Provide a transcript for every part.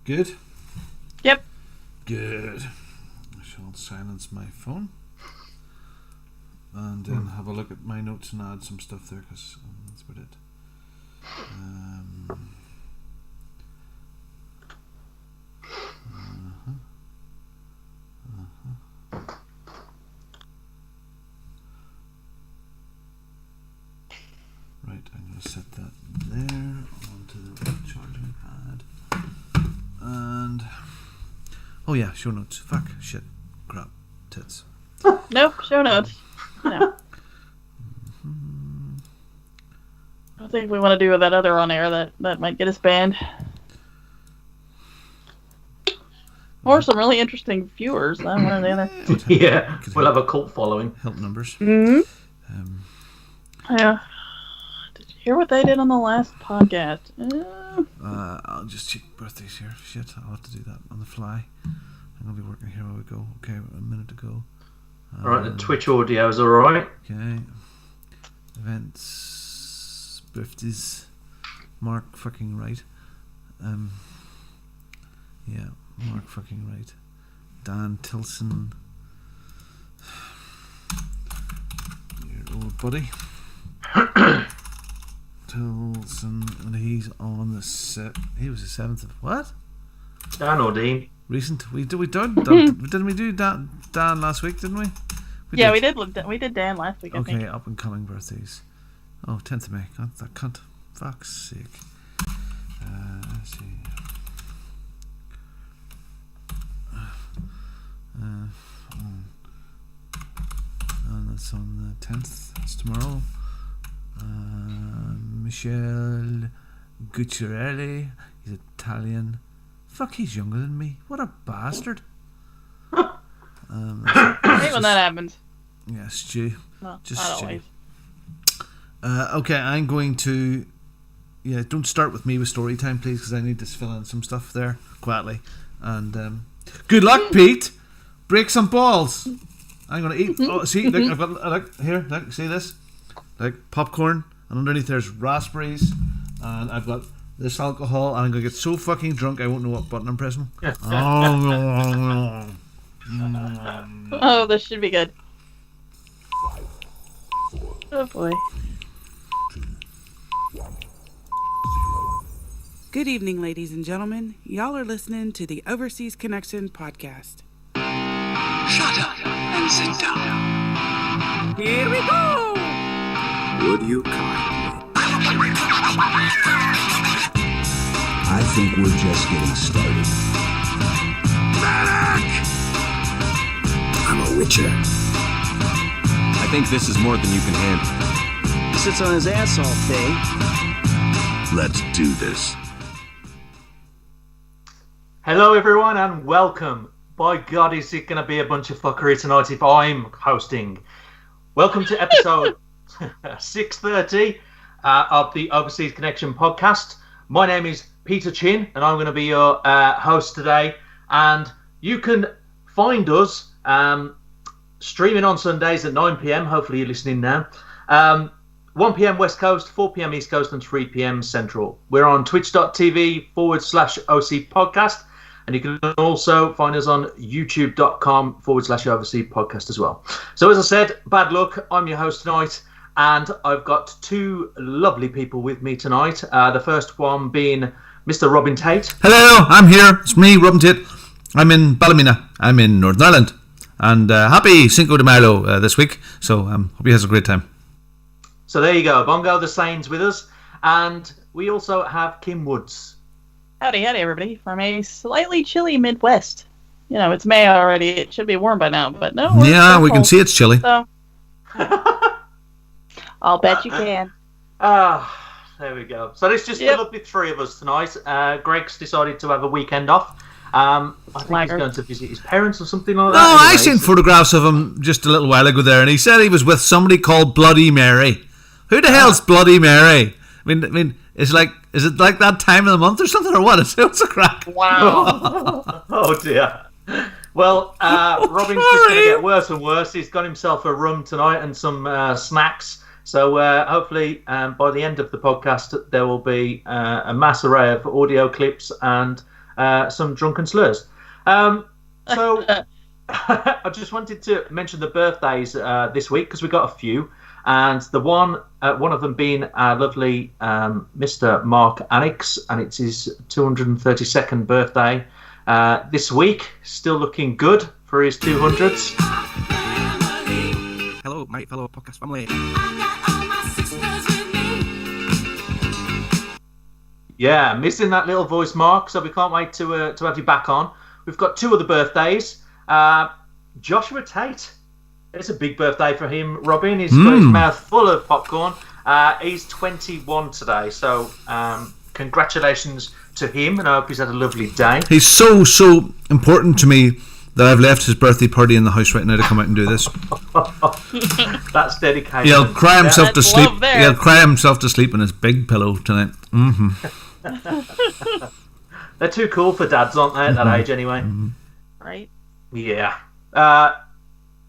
Good? Yep. Good. I shall silence my phone and then have a look at my notes and add some stuff there, because that's about it. Right, I'm going to set that there onto the charging pad. And oh yeah, show notes. Fuck, shit, crap, tits. Nope, show notes. No. I don't think we want to do that other on air. That might get us banned. Or some really interesting viewers. One or the other. Yeah, we'll have a cult following. Help numbers. Mm-hmm. Yeah. Did you hear what they did on the last podcast? I'll just check birthdays here. Shit, I'll have to do that on the fly. I'm going to be working here while we go. Okay, a minute to go. Alright, the Twitch audio is alright. Okay. Events. Birthdays. Mark fucking right. Yeah, Mark fucking right. Dan Tilson. Your old buddy. Tilson, and he's on the he was the 7th of what? Dan or Dean? Recent. Didn't we do Dan last week, didn't we? We did Dan last week, I think. Okay, up and coming birthdays. Oh, 10th of May. God, that cunt. Fuck's sake. Let's see. And that's on the 10th. That's tomorrow. Michel Gucciarelli. He's Italian. Fuck, he's younger than me. What a bastard. I hate when that happens. Yeah, Stu. No, just not Stu. always. Okay, I'm going to... Yeah, don't start with me with story time, please, because I need to fill in some stuff there quietly. And good luck, Pete. Break some balls. I'm going to eat... Oh, see, look, I've got... Look, here, look, see this? Like popcorn, and underneath there's raspberries, and I've got this alcohol, and I'm going to get so fucking drunk I won't know what button I'm pressing. Oh, this should be good. Oh boy. Good evening, ladies and gentlemen. Y'all are listening to the Overseas Connection podcast. Shut up and sit down. Here we go! Would you kindly? I think we're just getting started. Medic! I'm a witcher. I think this is more than you can handle. He sits on his ass all day. Let's do this. Hello everyone and welcome. By God, is it going to be a bunch of fuckery tonight if I'm hosting. Welcome to episode 630 of the Overseas Connection podcast. My name is Peter Chin and I'm going to be your host today. And you can find us streaming on Sundays at 9 p.m. Hopefully you're listening now. 1 p.m. West Coast, 4 p.m. East Coast and 3 p.m. Central. We're on twitch.tv/OC podcast. And you can also find us on youtube.com/OC podcast as well. So as I said, bad luck. I'm your host tonight. And I've got two lovely people with me tonight. The first one being Mr. Robin Tate. Hello, I'm here. It's me, Robin Tate. I'm in Ballymena. I'm in Northern Ireland. And happy Cinco de Mayo this week. So hope you has a great time. So there you go. Bongo the Saints with us. And we also have Kim Woods. Howdy, everybody, from a slightly chilly Midwest. You know, it's May already. It should be warm by now, but no. Yeah, we can see it's chilly. So, I'll bet you can. There we go. So it's just the lovely three of us tonight. Greg's decided to have a weekend off. I think he's going to visit his parents or something like that. No, I seen photographs of him just a little while ago there, and he said he was with somebody called Bloody Mary. Who the hell's Bloody Mary? I mean, is it like that time of the month or something, or what? What's the crack? Wow. Oh dear. Well, Robin's just going to get worse and worse. He's got himself a rum tonight and some snacks. So hopefully by the end of the podcast there will be a mass array of audio clips and some drunken slurs. So I just wanted to mention the birthdays this week because we got a few, and the one of them being our lovely Mr. Mark Annex, and it's his 232nd birthday this week. Still looking good for his 200s. Hello, my fellow podcast family. Yeah, missing that little voice, Mark, so we can't wait to have you back on. We've got two other birthdays. Joshua Tate. It's a big birthday for him, Robin. He's got his mouth full of popcorn. He's 21 today, so congratulations to him, and I hope he's had a lovely day. He's so important to me that I've left his birthday party in the house right now to come out and do this. That's dedication. He'll cry himself to sleep. there. He'll cry himself to sleep in his big pillow tonight. They're too cool for dads, aren't they, at that age anyway? Right? Yeah.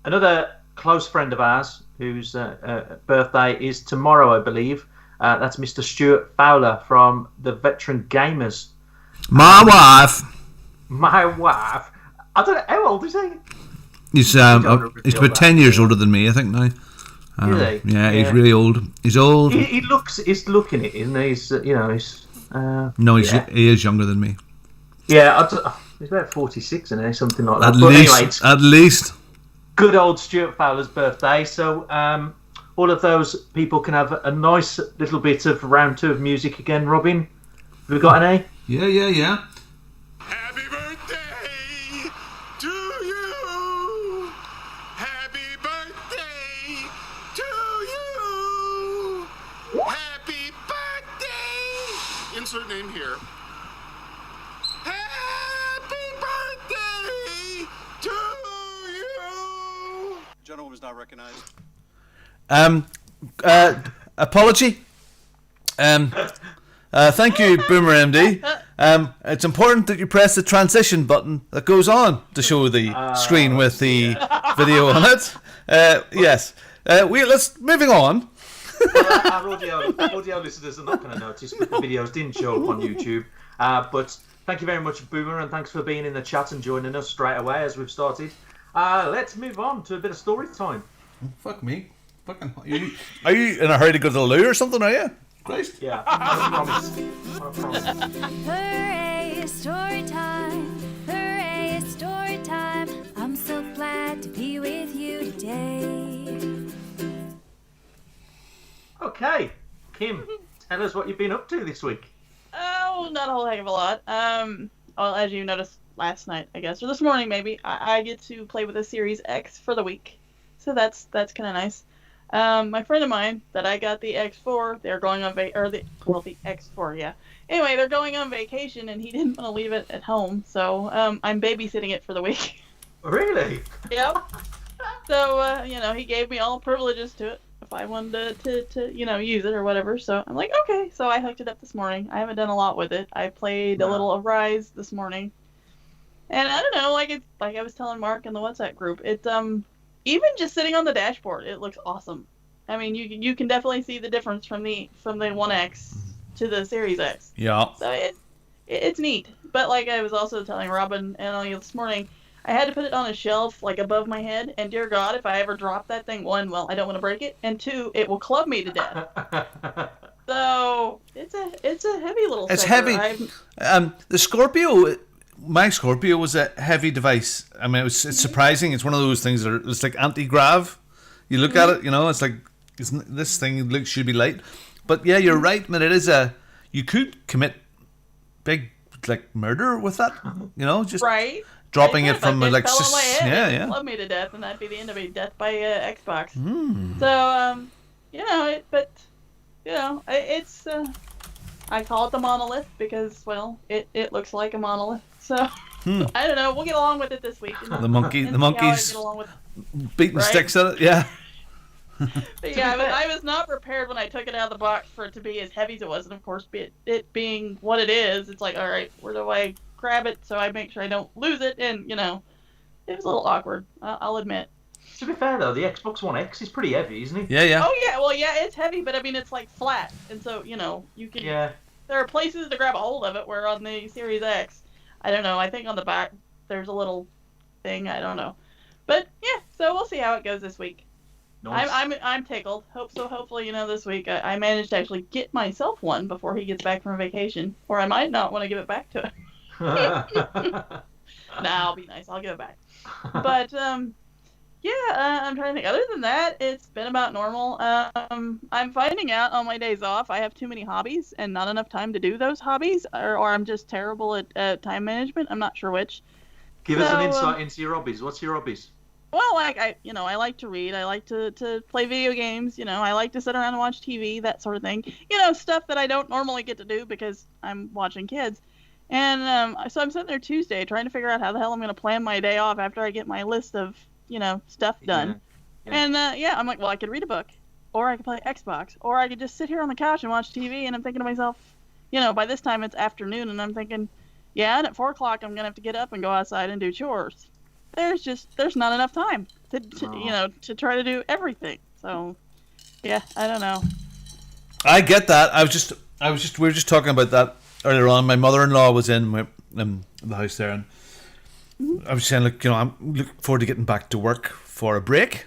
Another close friend of ours whose birthday is tomorrow, I believe. That's Mr. Stuart Fowler from the Veteran Gamers. My wife. My wife. I don't know, how old is he? He's about 10 years older than me, I think now. Really? Yeah, he's really old. He's old. He's looking it, isn't he? He's, No, he is younger than me. Yeah, he's about 46, isn't he? Something like that. At least. Good old Stuart Fowler's birthday. So all of those people can have a nice little bit of round two of music again. Robin, have we got any? Yeah. Happy birthday to you. Happy birthday to you. Happy birthday. Insert name here. Happy birthday to you. Gentleman was not recognized. Apology. Thank you, Boomer MD. It's important that you press the transition button that goes on to show the screen with the video on it. Yes. Let's moving on. Well, our audio listeners are not going to notice, but the videos didn't show up on YouTube. But thank you very much, Boomer, and thanks for being in the chat and joining us straight away as we've started. Let's move on to a bit of story time. Fuck me. Fucking. Are you in a hurry to go to the loo or something? Are you? Christ. Yeah, I promise. Hooray, it's story time. Hooray, it's story time. I'm so glad to be with you today. Okay, Kim, tell us what you've been up to this week. Oh, not a whole heck of a lot. Well, as you noticed last night, I guess, or this morning maybe, I get to play with a Series X for the week, so that's kind of nice. My friend of mine that I got the X4, they're going on the X4, yeah. Anyway, they're going on vacation, and he didn't want to leave it at home, so I'm babysitting it for the week. Really? Yep. So he gave me all privileges to it if I wanted to use it or whatever. So I'm like, okay. So I hooked it up this morning. I haven't done a lot with it. I played a little of Rise this morning, and I don't know, like I was telling Mark in the WhatsApp group, it's even just sitting on the dashboard, it looks awesome. I mean, you can definitely see the difference from the 1X to the Series X. Yeah. So it's neat. But like I was also telling Robin and all you this morning, I had to put it on a shelf like above my head, and dear God, if I ever drop that thing, one, well, I don't want to break it, and two, it will club me to death. So it's a heavy little. It's sucker. heavy. The Scorpio. My Scorpio was a heavy device. I mean, it's surprising. It's one of those things that it's like anti-grav. You look at it, it's like this thing should be light. But yeah, you're right, man. It is you could commit big like murder with that. Just right. Dropping it from like fell on my head, yeah. Club me to death, and that'd be the end of me. Death by Xbox. So it's I call it the monolith because, well, it looks like a monolith. So I don't know. We'll get along with it this week. The monkeys beating sticks at it. Yeah. But yeah, I was not prepared when I took it out of the box for it to be as heavy as it was, and of course, it being what it is, it's like, all right, where do I grab it so I make sure I don't lose it? And it was a little awkward. I'll admit. To be fair though, the Xbox One X is pretty heavy, isn't it? Yeah. Oh yeah, well yeah, it's heavy, but I mean it's like flat, and so you can. Yeah. There are places to grab a hold of it, where on the Series X, I don't know. I think on the back there's a little thing. I don't know. But yeah, so we'll see how it goes this week. Nice. I'm tickled. Hopefully, this week I managed to actually get myself one before he gets back from vacation, or I might not want to give it back to him. Nah, I'll be nice. I'll give it back. But yeah, I'm trying to think. Other than that, it's been about normal. I'm finding out on my days off I have too many hobbies and not enough time to do those hobbies, or I'm just terrible at time management. I'm not sure which. Give us an insight into your hobbies. What's your hobbies? Well, I like to read. I like to play video games. I like to sit around and watch TV, that sort of thing. Stuff that I don't normally get to do because I'm watching kids. And so I'm sitting there Tuesday trying to figure out how the hell I'm going to plan my day off after I get my list of, stuff done. Yeah. And I'm like, well, I could read a book, or I could play Xbox, or I could just sit here on the couch and watch TV. And I'm thinking to myself, by this time it's afternoon, and I'm thinking, and at 4 o'clock I'm going to have to get up and go outside and do chores. There's not enough time to try to do everything. So, yeah, I don't know. I get that. We were just talking about that earlier on. My mother-in-law was in the house there, and I was saying, I'm looking forward to getting back to work for a break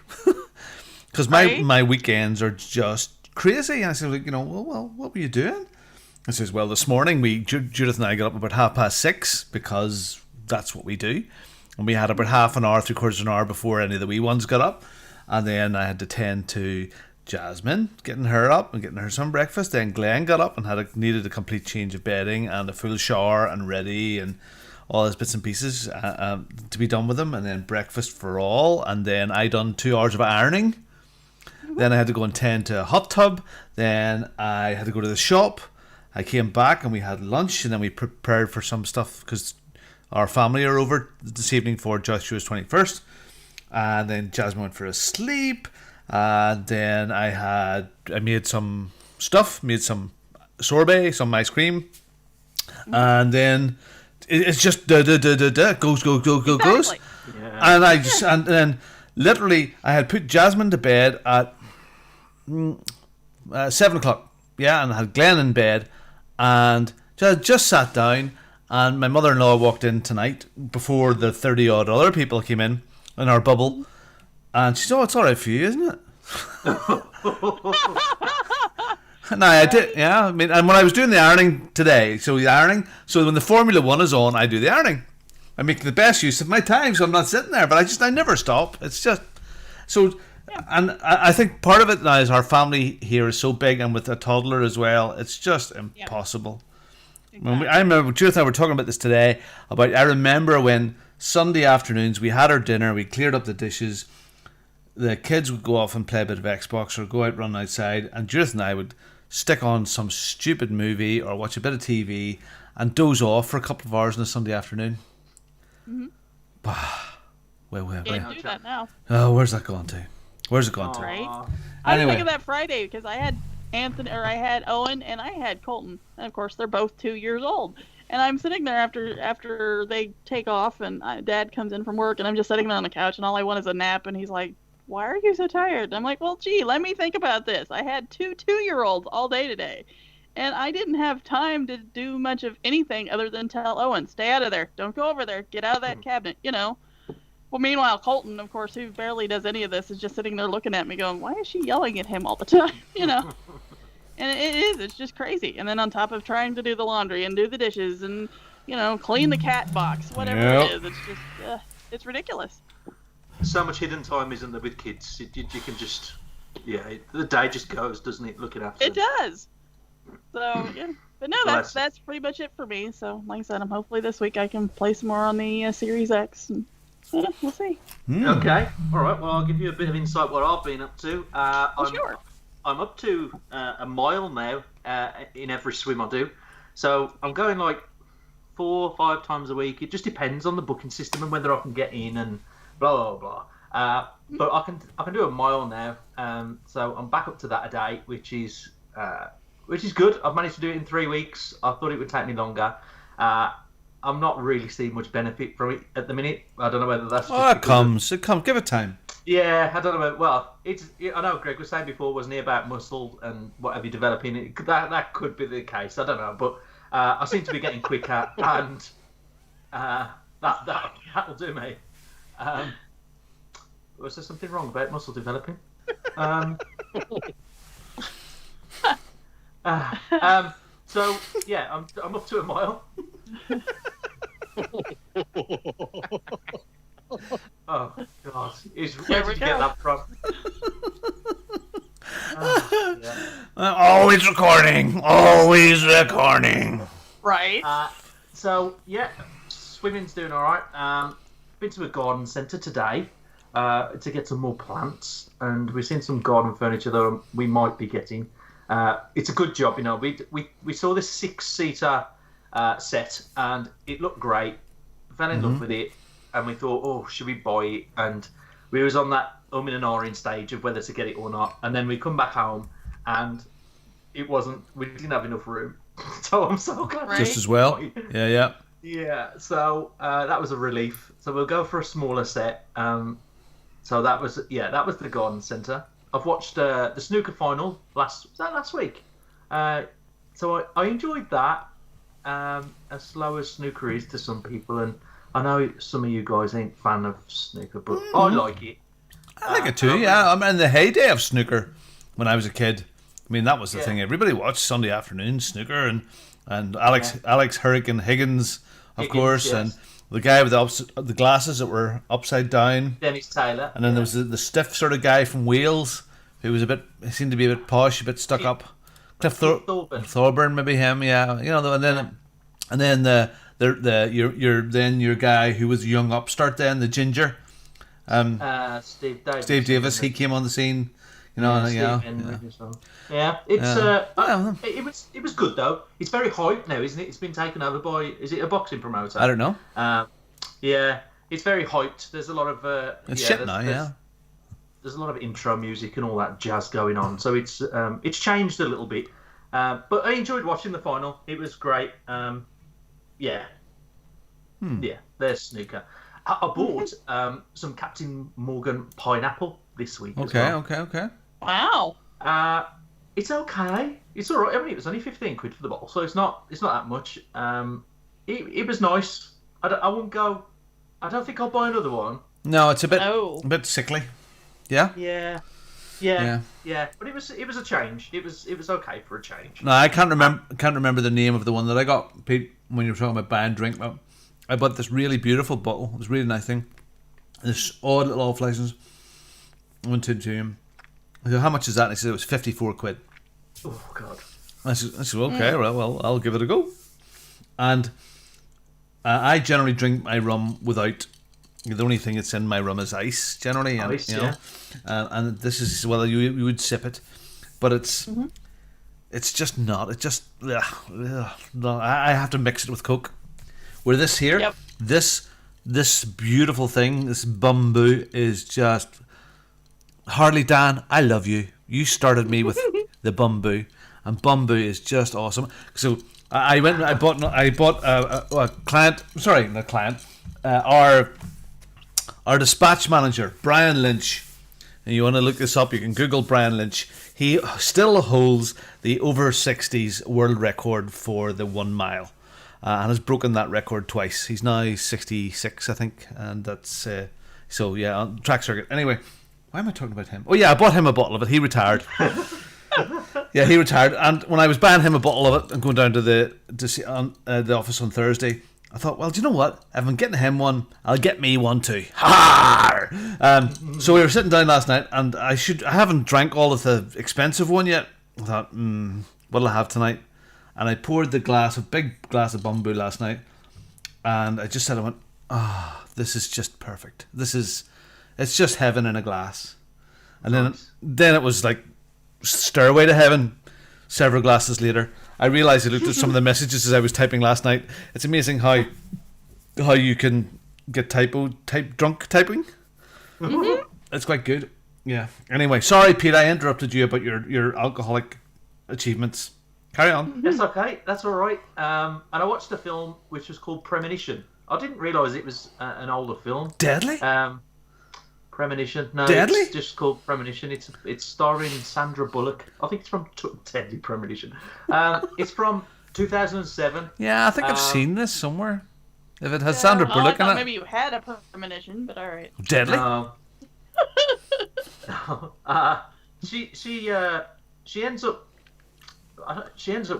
because my weekends are just crazy. And I said, well, what were you doing? I says, well, this morning Judith and I got up about 6:30 because that's what we do. And we had about half an hour, 3/4 of an hour before any of the wee ones got up. And then I had to tend to Jasmine, getting her up and getting her some breakfast. Then Glenn got up and needed a complete change of bedding and a full shower and ready and all his bits and pieces to be done with him. And then breakfast for all. And then I done 2 hours of ironing. Then I had to go and tend to a hot tub. Then I had to go to the shop. I came back and we had lunch. And then we prepared for some stuff because our family are over this evening for Joshua's 21st. And then Jasmine went for a sleep. And then I made some stuff, made some sorbet, some ice cream. And then it's just goes. Exactly. Yeah. And then literally I had put Jasmine to bed at 7 o'clock. Yeah, and I had Glenn in bed and just sat down. And my mother-in-law walked in tonight before the 30-odd other people came in our bubble. And she said, oh, it's all right for you, isn't it? No, I did, yeah. I mean, and when I was doing the ironing today, so when the Formula 1 is on, I do the ironing. I make the best use of my time, so I'm not sitting there. But I never stop. It's just... So... And I think part of it now is our family here is so big, and with a toddler as well, it's just impossible. Exactly. I remember Judith and I were talking about this today. I remember when Sunday afternoons we had our dinner, we cleared up the dishes, the kids would go off and play a bit of Xbox or go out run outside, and Judith and I would stick on some stupid movie or watch a bit of TV and doze off for a couple of hours on a Sunday afternoon. Mm-hmm. Well. Can't do that now. Oh, where's that gone to? Where's it gone to? Right. I was thinking that Friday because I had I had Owen and I had Colton, and of course they're both 2 years old. And I'm sitting there after they take off, and Dad comes in from work, and I'm just sitting there on the couch, and all I want is a nap. And he's like, "Why are you so tired?" And I'm like, "Well, gee, let me think about this. I had two 2-year-olds all day today, and I didn't have time to do much of anything other than tell Owen, stay out of there, don't go over there, get out of that cabinet, Well, meanwhile, Colton, of course, who barely does any of this, is just sitting there looking at me going, why is she yelling at him all the time, And it's just crazy. And then on top of trying to do the laundry and do the dishes and, clean the cat box, whatever it is, it's just, it's ridiculous. So much hidden time, isn't there, with kids? You can just, the day just goes, doesn't it, looking after them. It does. So, yeah. But no, that's pretty much it for me. So, like I said, hopefully this week I can play some more on the Series X. And, we'll see. Okay. All right. Well, I'll give you a bit of insight what I've been up to. Sure. I'm up to a mile now in every swim I do. So I'm going like 4 or 5 times a week. It just depends on the booking system and whether I can get in and blah blah blah. But I can do a mile now. So I'm back up to that a day, which is good. I've managed to do it in 3 weeks. I thought it would take me longer. I'm not really seeing much benefit from it at the minute. I don't know whether that's just it comes. Give it time. Yeah, I don't know. Well, I know Greg was saying before, wasn't he, about muscle and whatever you're developing. That could be the case. I don't know, but I seem to be getting quicker, and That'll do me. Was there something wrong about muscle developing? So yeah, I'm up to a mile. Oh God! Where did you get that from? Always recording. Always recording. Right. So yeah, swimming's doing all right. Been to a garden centre today to get some more plants, and we've seen some garden furniture that we might be getting. It's a good job, you know. We saw this 6-seater set, and it looked great. Fell in love with it, and we thought, oh, should we buy it? And we was on that in and ahhing stage of whether to get it or not. And then we come back home, and it wasn't. We didn't have enough room, so I'm so glad. Right. Just as well. Yeah. Yeah. So that was a relief. So we'll go for a smaller set. So that was the garden centre. I've watched the snooker final last week. So I enjoyed that. As slow as snooker is to some people, and I know some of you guys ain't fan of snooker, but I like it. I like it too, yeah. I'm in the heyday of snooker when I was a kid. I mean, that was the thing. Everybody watched Sunday afternoon snooker, and Alex Hurricane Higgins, of course, yes. and the guy with the glasses that were upside down. Dennis Taylor. And then there was the stiff sort of guy from Wales who was he seemed to be a bit posh, a bit stuck up. Cliff Thorburn, maybe him, yeah. You know, and then your guy who was a young upstart then, the ginger. Steve Davis. Steve Davis, he came on the scene. You know, it was good though. It's very hyped now, isn't it? It's been taken over by, is it a boxing promoter? I don't know. It's very hyped. There's a lot of There's a lot of intro music and all that jazz going on, so it's changed a little bit. But I enjoyed watching the final. It was great. Yeah, there's snooker. I bought some Captain Morgan pineapple this week. Okay. Wow. It's okay. It's all right. I mean, it was only 15 quid for the bottle, so it's not that much. It was nice. I won't go. I don't think I'll buy another one. No, it's a bit sickly. Yeah. Yeah. But it was a change. It was okay for a change. No, I can't remember the name of the one that I got, Pete, when you were talking about buying drink. But I bought this really beautiful bottle. It was a really nice thing. This odd little off license. I went to him. I said, how much is that? And he said it was 54 quid. Oh God. I said okay, well, I'll give it a go. And I generally drink my rum without. The only thing that's in my rum is ice, generally, and ice, you know, and this is you would sip it, but it's just not. It just no, I have to mix it with Coke. Where this here, this beautiful thing, this bamboo is just Harley Dan. I love you. You started me with the bamboo, and bamboo is just awesome. So I went and I bought a client. Sorry, not client. Our dispatch manager, Brian Lynch, and you want to look this up, you can Google Brian Lynch. He still holds the over 60s world record for the 1 mile and has broken that record twice. He's now 66, I think, and that's on track circuit. Anyway, why am I talking about him? Oh yeah, I bought him a bottle of it. He retired. Yeah, he retired, and when I was buying him a bottle of it and going down to the office on Thursday, I thought, well, do you know what? If I'm getting him one, I'll get me one too. So we were sitting down last night, and I haven't drank all of the expensive one yet. I thought, what'll I have tonight? And I poured big glass of bamboo last night, and I just said, I went, this is just perfect. It's just heaven in a glass. And then it was like stairway to heaven. Several glasses later, I realised I looked at some of the messages as I was typing last night. It's amazing how you can get drunk typing. Mm-hmm. It's quite good. Yeah. Anyway, sorry, Pete, I interrupted you about your alcoholic achievements. Carry on. That's okay. That's all right. And I watched a film which was called Premonition. I didn't realise it was an older film. Deadly? Premonition. No, Deadly? It's just called Premonition. It's starring Sandra Bullock. I think it's from Deadly Premonition. It's from 2007. Yeah, I think I've seen this somewhere. If it has Sandra I Bullock in thought it. maybe you had a premonition, but all right. Deadly. She ends up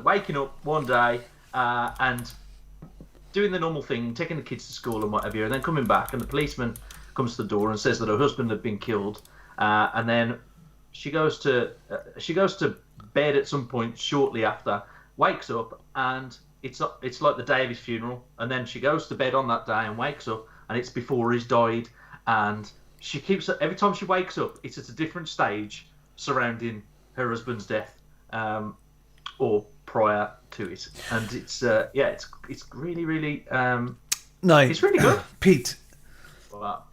waking up one day and doing the normal thing, taking the kids to school and whatever, and then coming back, and the policeman comes to the door and says that her husband had been killed, and then she goes to bed at some point shortly after, wakes up, and it's like the day of his funeral, and then she goes to bed on that day and wakes up, and it's before he's died, and she keeps, every time she wakes up, it's at a different stage surrounding her husband's death, or prior to it, and it's really, really no, it's really good. Pete, Wow.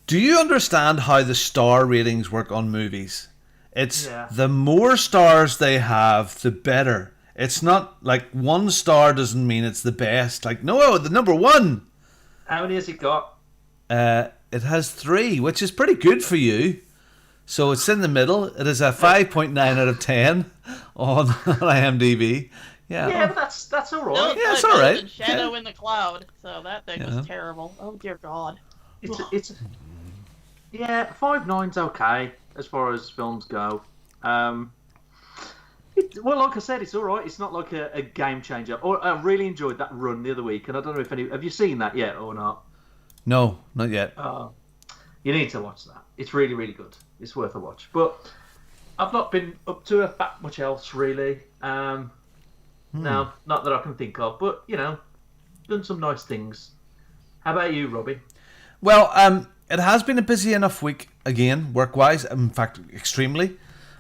do you understand how the star ratings work on movies? It's the more stars they have, the better. It's not like 1 star doesn't mean it's the best. Like, no, the number 1. How many has it got? It has 3, which is pretty good for you. So it's in the middle. It is a 5.9 out of 10 on IMDb. Yeah, but that's all right. Yeah, it's all right. Shadow in the Cloud. So that thing was terrible. Oh dear God. It's 5.9's okay as far as films go. Well, like I said, it's all right. It's not like a game changer. Or I really enjoyed that run the other week, and I don't know if have you seen that yet or not? No, not yet. You need to watch that. It's really, really good. It's worth a watch. But I've not been up to that much else really. No, not that I can think of. But done some nice things. How about you, Robbie? Well, it has been a busy enough week again, work-wise. In fact, extremely.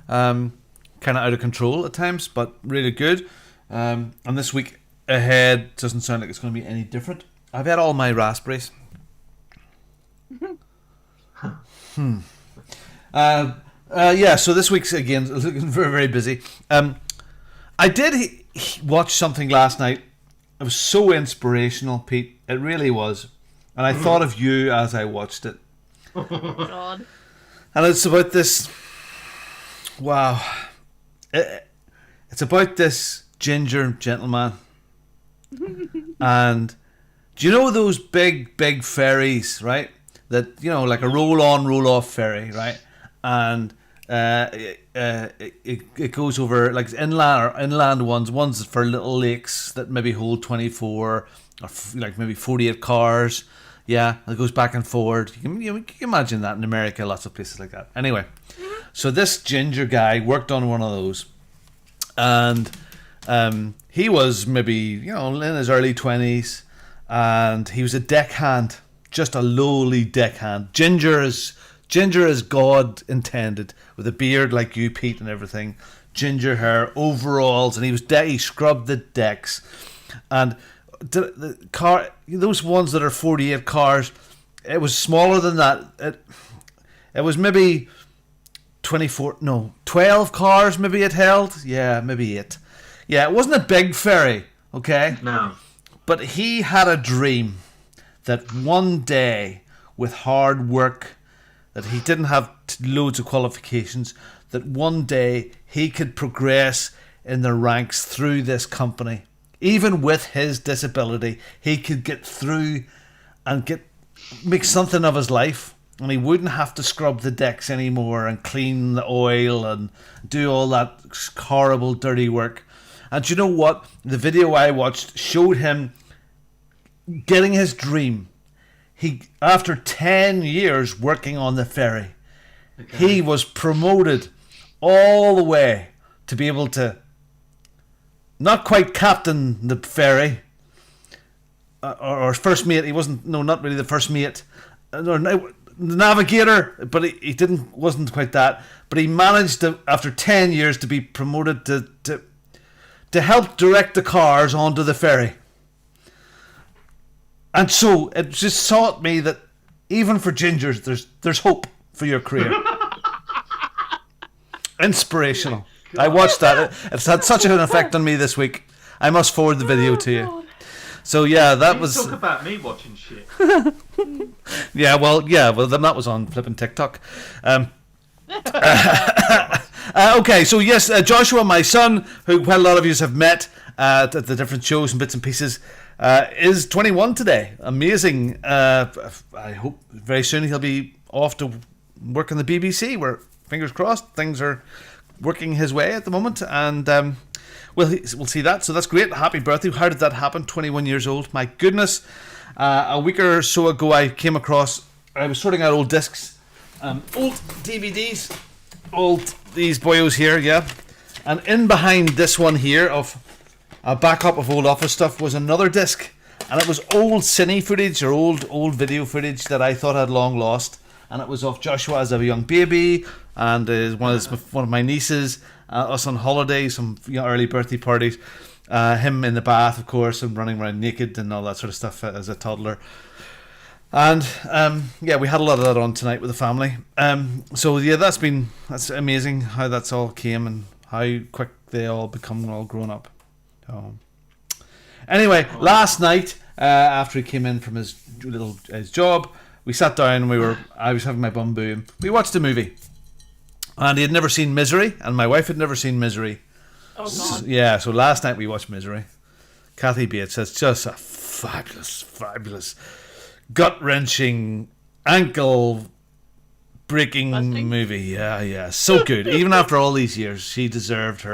Kind of out of control at times, but really good. And this week ahead doesn't sound like it's going to be any different. I've had all my raspberries. So this week's again looking very, very busy. I did watch something last night. It was so inspirational, Pete. It really was. And I thought of you as I watched it. Oh God. And it's about this. Wow. It's about this ginger gentleman. And do you know those big ferries, right? That, like a roll-on, roll-off ferry, right? And it goes over, like, inland ones for little lakes that maybe hold 24 or like maybe 48 cars. Yeah, it goes back and forward. You can imagine that in America, lots of places like that. Anyway, so this ginger guy worked on one of those, and he was maybe in his early 20s, and he was a deckhand, just a lowly deckhand. Ginger as God intended, with a beard like you, Pete, and everything. Ginger hair, overalls, and he scrubbed the decks, and the car, those ones that are 48 cars, it was smaller than that. It was maybe 12 cars maybe it held. Yeah, maybe 8. Yeah, it wasn't a big ferry, okay? No. But he had a dream that one day, with hard work, that he didn't have loads of qualifications, that one day he could progress in the ranks through this company. Even with his disability, he could get through and make something of his life, and he wouldn't have to scrub the decks anymore and clean the oil and do all that horrible, dirty work. And you know what? The video I watched showed him getting his dream. After 10 years working on the ferry, he was promoted all the way to be able to not quite captain the ferry, or first mate. He wasn't. No, not really the first mate. The navigator, but he wasn't quite that. But he managed to, after 10 years, to be promoted to help direct the cars onto the ferry. And so it just taught me that even for gingers, there's hope for your career. Inspirational. I watched that. It's had such an effect on me this week. I must forward the video to you. So yeah, that was. Talk about me watching shit. Well, then that was on flipping TikTok. Okay, so yes, Joshua, my son, who quite a lot of you have met at the different shows and bits and pieces, is 21 today. Amazing. I hope very soon he'll be off to work in the BBC, where, fingers crossed, things are working his way at the moment, and we'll see that. So that's great. Happy birthday. How did that happen? 21 years old. My goodness. A week or so ago, I was sorting out old discs, old DVDs, these boyos here, yeah. And in behind this one here of a backup of old Office stuff was another disc, and it was old cine footage or old video footage that I thought I'd long lost, and it was of Joshua as a young baby and one of my nieces, us on holiday, some early birthday parties, him in the bath, of course, and running around naked and all that sort of stuff as a toddler. And we had a lot of that on tonight with the family. So yeah, that's amazing how that's all came and how quick they all become all grown up. Anyway, last night after he came in from his job, we sat down and I was having my bum boom. We watched a movie, and he had never seen Misery, and my wife had never seen Misery. Oh God! So last night we watched Misery. Kathy Bates says just a fabulous, gut-wrenching, ankle-breaking movie. Yeah, so good. Even after all these years, she deserved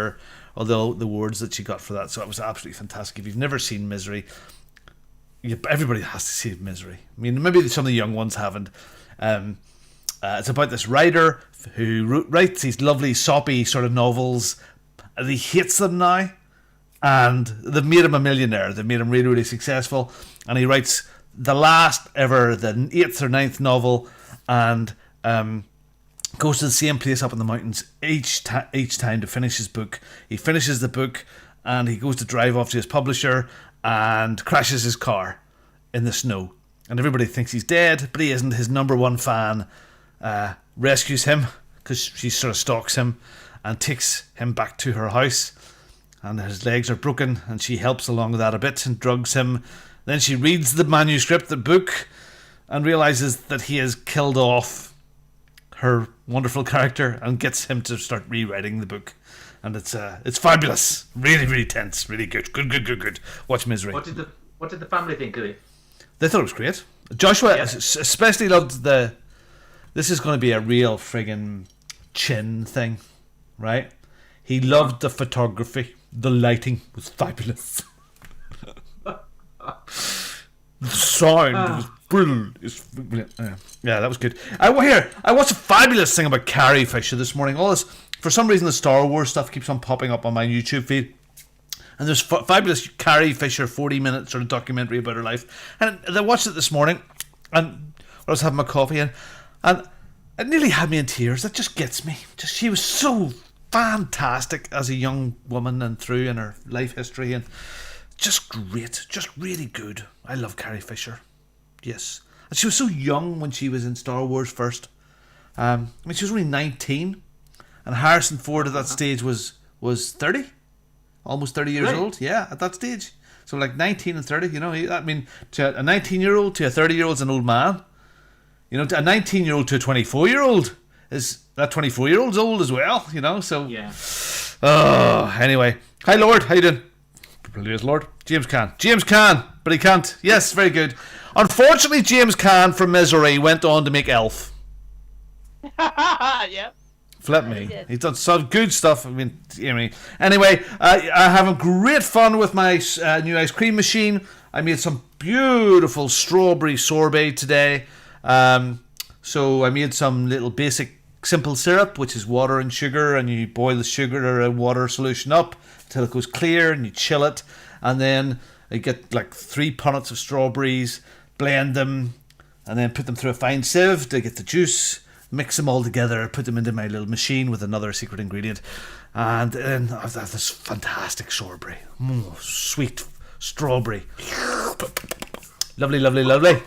all the awards that she got for that. So it was absolutely fantastic. If you've never seen Misery, everybody has to see Misery. I mean, maybe some of the young ones haven't. It's about this writer who writes these lovely, soppy sort of novels, and he hates them now. And they've made him a millionaire. They've made him really, really successful. And he writes the last ever, the 8th or 9th novel, and goes to the same place up in the mountains each time to finish his book. He finishes the book, and he goes to drive off to his publisher and crashes his car in the snow. And everybody thinks he's dead, but he isn't. His number one fan rescues him, because she sort of stalks him and takes him back to her house. And his legs are broken, and she helps along with that a bit and drugs him. Then she reads the manuscript, the book, and realises that he has killed off her wonderful character and gets him to start rewriting the book. And it's fabulous. Really, really tense. Really good. Good. Watch Misery. What did the family think of it? They thought it was great. Joshua especially loved this is going to be a real friggin' chin thing, right? He loved the photography. The lighting was fabulous. The sound was brilliant. Yeah, that was good. I watched a fabulous thing about Carrie Fisher this morning. All this, for some reason, the Star Wars stuff keeps on popping up on my YouTube feed. And there's fabulous Carrie Fisher 40-minute sort of documentary about her life. And I watched it this morning, and I was having my coffee, and it nearly had me in tears. That just gets me. She was so fantastic as a young woman and through in her life history, and just great, just really good. I love Carrie Fisher. Yes. And she was so young when she was in Star Wars first. I mean, she was only 19, and Harrison Ford at that stage was 30, almost 30 years old. Yeah, at that stage. So like 19 and 30, I mean, to a 19-year-old to a 30-year-old's an old man. To a 19-year-old to a 24-year-old is that 24-year-old's old as well, so... Yeah. Oh, anyway. Hi, Lord. How you doing? Praise Lord. James Caan, but he can't. Yes, very good. Unfortunately, James Caan from Misery went on to make Elf. Yep. Flip me. He's done some good stuff. I mean, anyway, I have great fun with my new ice cream machine. I made some beautiful strawberry sorbet today. So I made some little basic simple syrup, which is water and sugar, and you boil the sugar or water solution up until it goes clear, and you chill it, and then I get like 3 punnets of strawberries, blend them, and then put them through a fine sieve to get the juice, mix them all together, put them into my little machine with another secret ingredient, and then I have this fantastic sorbet. Sweet strawberry. Lovely.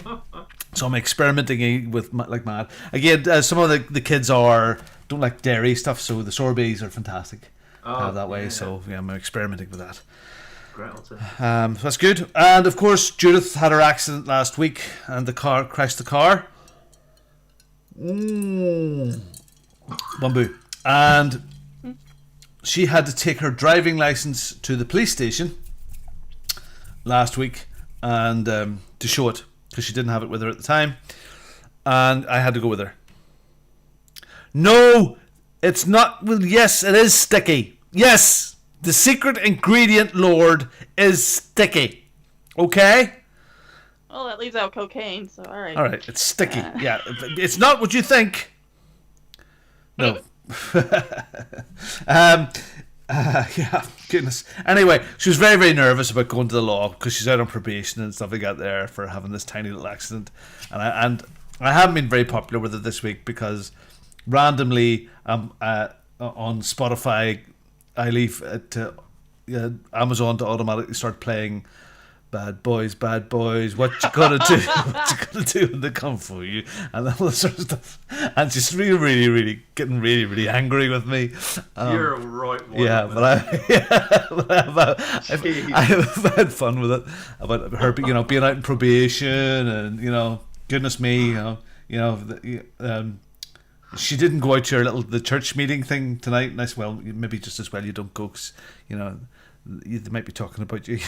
So I'm experimenting with like mad. Again, some of the kids don't like dairy stuff, so the sorbets are fantastic. That way. Yeah. So yeah, I'm experimenting with that. Great. So that's good. And of course, Judith had her accident last week, and the car crashed the car. Bamboo. And she had to take her driving license to the police station last week and to show it because she didn't have it with her at the time. And I had to go with her. No, it's not. Well, yes, it is sticky. Yes, the secret ingredient, Lord, is sticky. Okay? Well, that leaves out cocaine, so all right. All right, it's sticky. Yeah, it's not what you think. No. Yeah, goodness. Anyway, she was very, very nervous about going to the law because she's out on probation and stuff like that there for having this tiny little accident. And I haven't been very popular with it this week because randomly on Spotify I leave it to Amazon to automatically start playing Bad Boys, what you gonna do? What you gonna do when they come for you? And all this sort of stuff. And she's really, really, really getting really, really angry with me. You're a right one. Yeah, but I've had fun with it about her, being out in probation, and goodness me, she didn't go out to the church meeting thing tonight. And I said, well, maybe just as well you don't go, 'cause, they might be talking about you,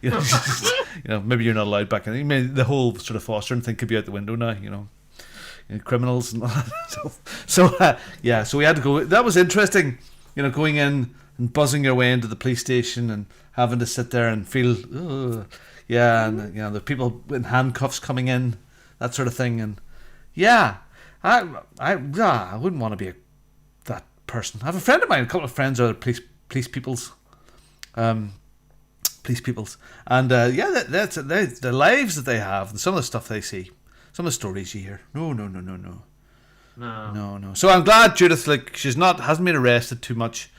maybe you're not allowed back in. I mean, the whole sort of fostering thing could be out the window now, criminals and all that stuff. So we had to go. That was interesting, going in and buzzing your way into the police station and having to sit there and feel, and the people in handcuffs coming in, that sort of thing, and I wouldn't want to be that person. I have a friend of mine, a couple of friends are police peoples. Police peoples, and that's the lives that they have, and some of the stuff they see, some of the stories you hear. No. So I'm glad Judith, hasn't been arrested too much.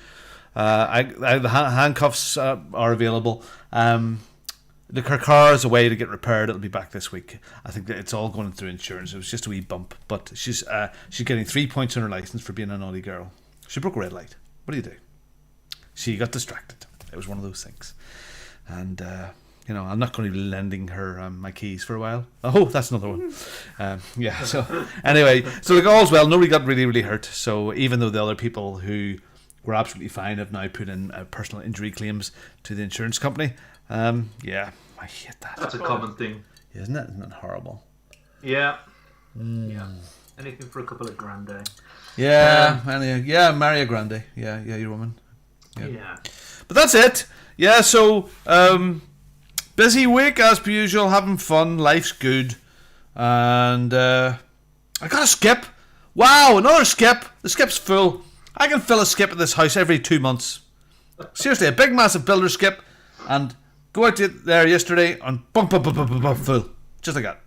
The handcuffs are available. Her car is away to get repaired. It'll be back this week. I think that it's all going through insurance. It was just a wee bump, but she's getting 3 points on her license for being a naughty girl. She broke a red light. What do you do? She got distracted. It was one of those things. And, I'm not going to be lending her my keys for a while. Oh, that's another one. So anyway, all's well. Nobody got really, really hurt. So even though the other people who were absolutely fine have now put in personal injury claims to the insurance company, I hate that. That's a common thing. Isn't it? Isn't it horrible? Yeah. Yeah. Anything for a couple of grand, eh? Yeah, Maria Grande. Yeah, your woman. Yeah. But that's it. Yeah, so busy week as per usual, having fun, life's good. And I got a skip. Wow, another skip. The skip's full. I can fill a skip at this house every 2 months. Seriously, a big massive builder skip, and go out there yesterday and full. Just like that.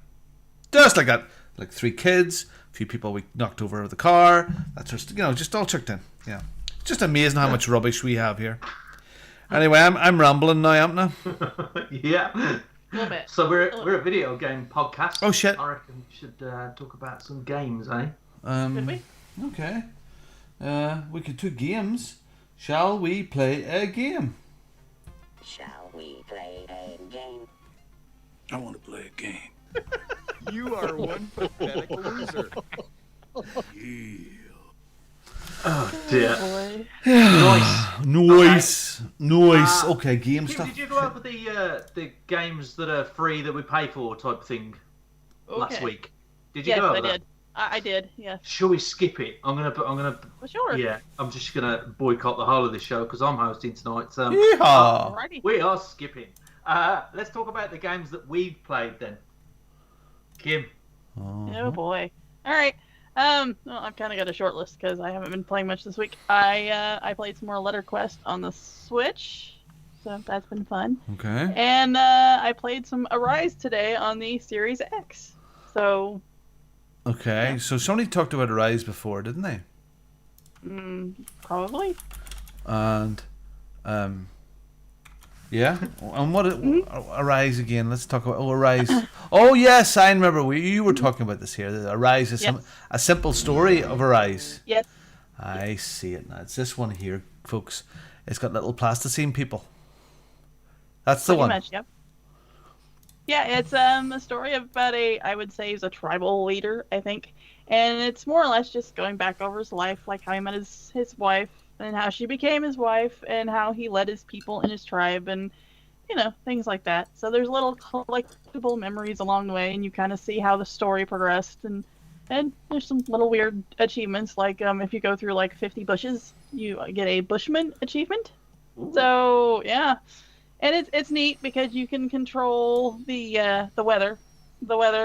Just like that. Like 3 kids, a few people we knocked over with the car. That's just just all chucked in. Yeah. Just amazing how much rubbish we have here. Anyway, I'm rambling now, am I? Yeah. A little bit. So we're a video game podcast. Oh shit! I reckon we should talk about some games, eh? Could we? Okay. We could do games. Shall we play a game? Shall we play a game? I want to play a game. You are one pathetic loser. Oh dear. Nice. Okay, game Kim, stuff. did you go over the games that are free that we pay for type thing last week? Did you go over that? I did. Yeah. Shall we skip it? I'm gonna. Well, sure. Yeah, I'm just gonna boycott the whole of the show because I'm hosting tonight. So Alrighty. we are skipping. Let's talk about the games that we've played then. Kim. Oh boy. All right. Well, I've kind of got a short list because I haven't been playing much this week. I played some more Letter Quest on the Switch, so that's been fun. Okay. And I played some Arise today on the Series X. So. Okay, yeah. So somebody talked about Arise before, didn't they? Probably. And, yeah. And what Arise again? Let's talk about Arise. Oh yes, I remember you were talking about this here. Arise is a simple story of Arise. Yes. I see it now. It's this one here, folks. It's got little plasticine people. That's the one. Yep. Yeah, it's a story about I would say he's a tribal leader, I think. And it's more or less just going back over his life, like how he met his wife and how she became his wife and how he led his people in his tribe and things like that. So there's little collectible memories along the way, and you kind of see how the story progressed, and there's some little weird achievements, like if you go through like 50 bushes, you get a Bushman achievement. Ooh. So yeah, and it's neat because you can control the weather,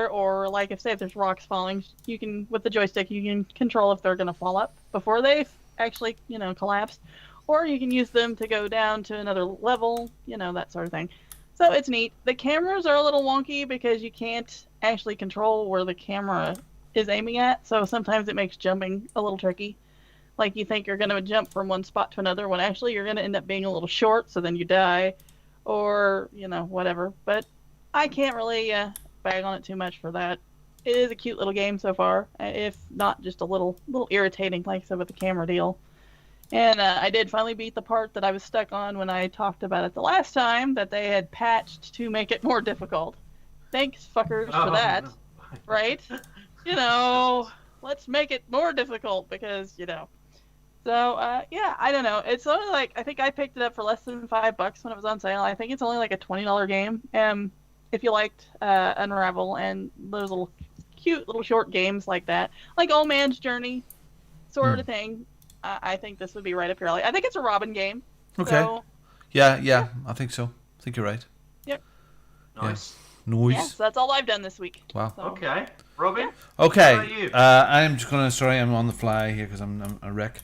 or like if there's rocks falling, you can with the joystick you can control if they're gonna fall up before they've actually collapsed. Or you can use them to go down to another level, that sort of thing. So it's neat. The cameras are a little wonky because you can't actually control where the camera is aiming at. So sometimes it makes jumping a little tricky. Like you think you're going to jump from one spot to another when actually you're going to end up being a little short, so then you die. Or, whatever. But I can't really bag on it too much for that. It is a cute little game so far, if not just a little irritating, like I said, with the camera deal. And I did finally beat the part that I was stuck on when I talked about it the last time, that they had patched to make it more difficult. Thanks, fuckers, for that. No. Right? Let's make it more difficult because, So, yeah, I don't know. It's only like, I think I picked it up for less than $5 when it was on sale. I think it's only like a $20 game. If you liked Unravel and those little cute little short games like that, like Old Man's Journey sort of thing. I think this would be right up your alley. I think it's a Robin game. Okay. So, yeah, I think so. I think you're right. Yep. Nice. Yeah. Noise. Yeah, so that's all I've done this week. Wow. So. Okay. Robin? Okay. How about you? I'm just going to, sorry, I'm on the fly here because I'm a wreck.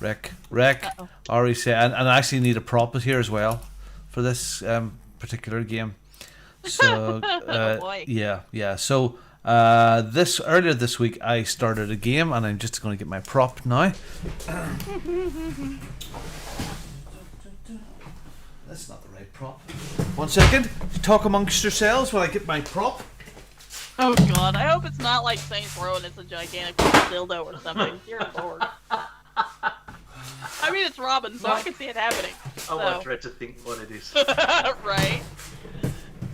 Uh-oh. Already said, and I actually need a prop here as well for this particular game. So, oh boy. Yeah. So, earlier this week I started a game, and I'm just going to get my prop now. That's not the right prop. 1 second. Talk amongst yourselves while I get my prop. Oh god, I hope it's not like Saints Row and it's a gigantic dildo or something. Dear lord. I mean, it's Robin, so I can see it happening. Oh, I dread to think what it is. Right.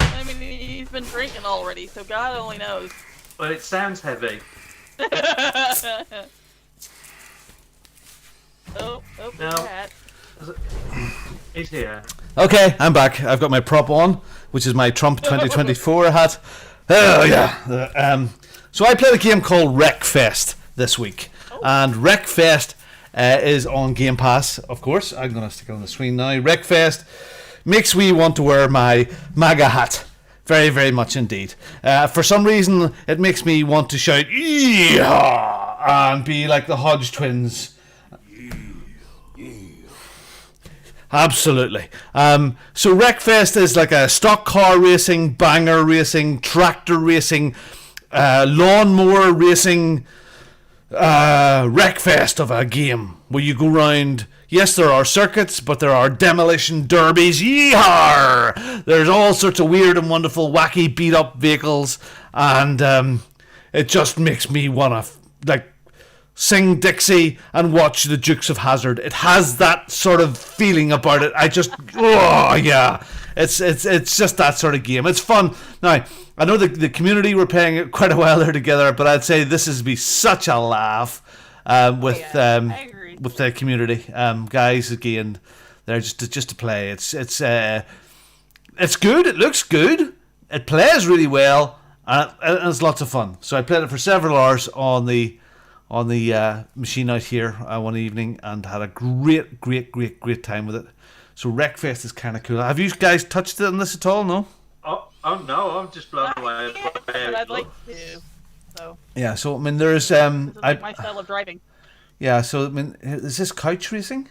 I mean, he's been drinking already, so God only knows. But it sounds heavy. Oh, no. Cat. He's here. Okay, I'm back. I've got my prop on, which is my Trump 2024 hat. Oh, yeah. So I played a game called Wreckfest this week. And Wreckfest is on Game Pass, of course. I'm going to stick it on the screen now. Wreckfest makes me want to wear my MAGA hat. Very, very much indeed. For some reason, it makes me want to shout, "Yeehaw!" and be like the Hodge twins. Absolutely. So Wreckfest is like a stock car racing, banger racing, tractor racing, lawnmower racing, Wreckfest of a game where you go round. Yes, there are circuits, but there are demolition derbies. Yeehaw! There's all sorts of weird and wonderful, wacky, beat-up vehicles, and it just makes me want to sing Dixie and watch the Dukes of Hazzard. It has that sort of feeling about it. It's just that sort of game. It's fun. Now, I know the community were playing quite a while there together, but I'd say this is be such a laugh with the community. Guys, again, they're just to play. It's good. It looks good. It plays really well, and it's lots of fun. So I played it for several hours on the machine out here one evening and had a great time with it. So Wreckfest is kind of cool. Have you guys touched it on this at all? No? Oh no, I'm just blown away. But I'd like to. So. Yeah, so I mean there's this is like my style of driving. Yeah, so I mean is this couch racing?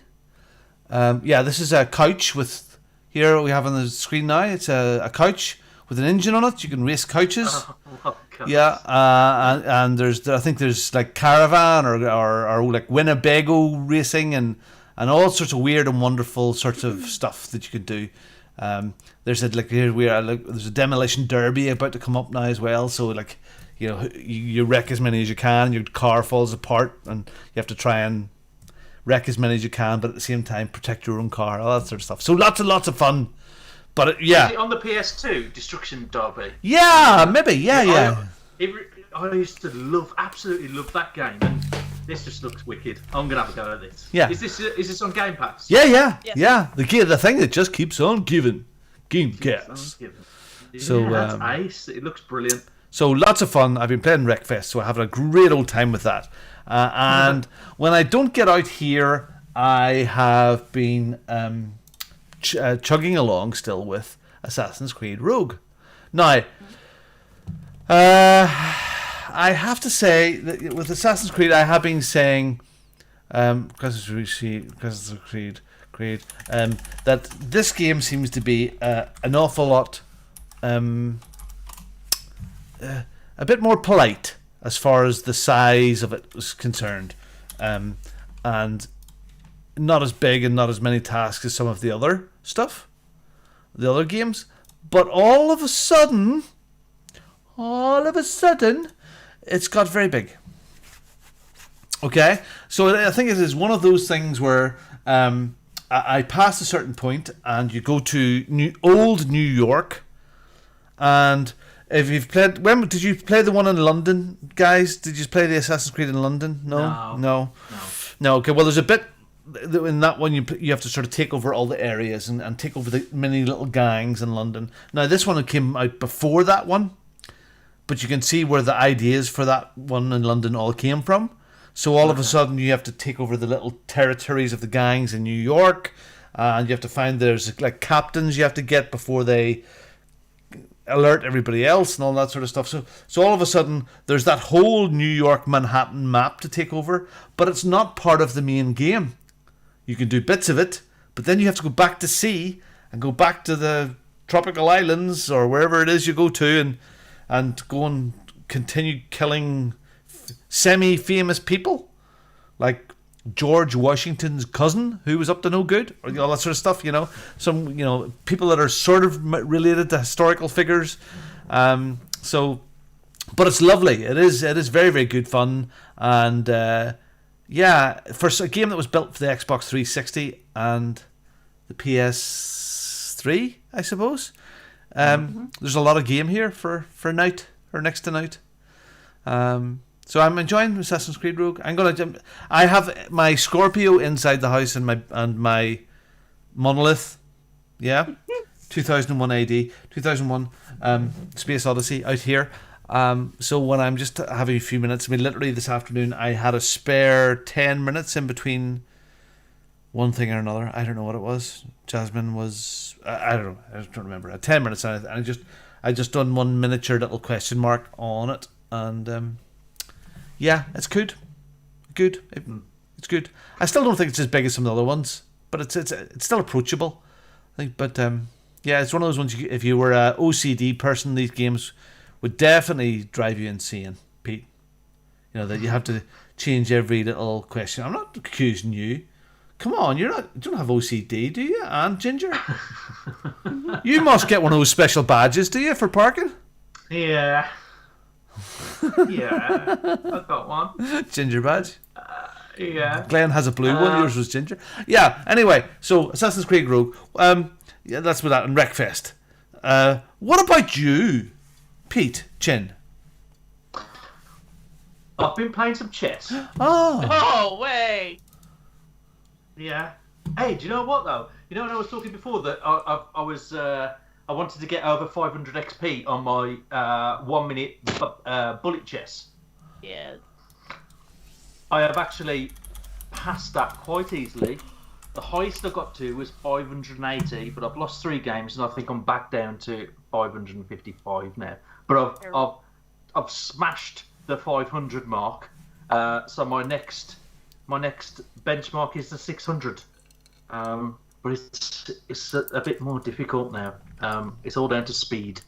Yeah, this is a couch with, here we have on the screen now, it's a couch with an engine on it. You can race couches. Oh, God. Yeah, and I think there's like caravan or like Winnebago racing and all sorts of weird and wonderful sorts of stuff that you could do. There's a demolition derby about to come up now as well. So like, you wreck as many as you can. Your car falls apart, and you have to try and wreck as many as you can, but at the same time protect your own car. All that sort of stuff. So lots and lots of fun. But Is it on the PS2, Destruction Derby? Yeah, maybe. Yeah. I used to absolutely love that game, and this just looks wicked. I'm gonna have a go at this. Yeah. Is this on Game Pass? Yeah. The thing that just keeps on giving. Game Pass. So that's ace. It looks brilliant. So lots of fun. I've been playing Wreckfest, so I'm having a great old time with that. And when I don't get out here, I have been chugging along still with Assassin's Creed Rogue. Now, I have to say that with Assassin's Creed, I have been saying, Assassin's Creed, that this game seems to be an awful lot, a bit more polite as far as the size of it was concerned, and not as big and not as many tasks as some of the other stuff, the other games. But all of a sudden, it's got very big. Okay, so I think it is one of those things where I pass a certain point, and you go to old New York, and if you've played, when did you play the one in London, guys? Did you play the Assassin's Creed in London? No. Okay, well, there's a bit in that one you have to sort of take over all the areas and take over the many little gangs in London. Now, this one came out before that one, but you can see where the ideas for that one in London all came from. So all of a sudden you have to take over the little territories of the gangs in New York, and you have to find there's like captains you have to get before they alert everybody else and all that sort of stuff. So all of a sudden there's that whole New York Manhattan map to take over, but it's not part of the main game. You can do bits of it, but then you have to go back to sea and go back to the tropical islands or wherever it is you go to and go and continue killing semi-famous people like George Washington's cousin who was up to no good, or all that sort of stuff, some people that are sort of related to historical figures. But it's lovely. It is very, very good fun, and for a game that was built for the Xbox 360 and the PS3, I suppose. There's a lot of game here for night or next to night. So I'm enjoying Assassin's Creed Rogue. I have my Scorpio inside the house and my Monolith. Yeah. 2001 AD, 2001 Space Odyssey out here. So when I'm just having a few minutes, literally this afternoon I had a spare 10 minutes in between one thing or another. I don't know what it was. Jasmine was I don't know. I don't remember. 10 minutes, and I just done one miniature little question mark on it, and it's good. It's good. I still don't think it's as big as some of the other ones, but it's still approachable, I think. But it's one of those ones. If you were a OCD person, these games would definitely drive you insane, Pete. That you have to change every little question. I'm not accusing you. Come on, you don't have OCD, do you, Aunt Ginger? You must get one of those special badges, do you, for parking? Yeah. Yeah, I've got one. Ginger badge? Yeah. Glenn has a blue one, yours was ginger. Yeah, anyway, so Assassin's Creed Rogue. That's with that, and Wreckfest. What about you, Pete Chin? I've been playing some chess. Oh, way. Yeah. Hey, do you know what though? When I was talking before that I wanted to get over 500 XP on my 1 minute bullet chess. Yeah. I have actually passed that quite easily. The highest I got to was 580, but I've lost 3 games, and I think I'm back down to 555 now. But I've smashed the 500 mark. So my next benchmark is the 600. But it's a bit more difficult now. It's all down to speed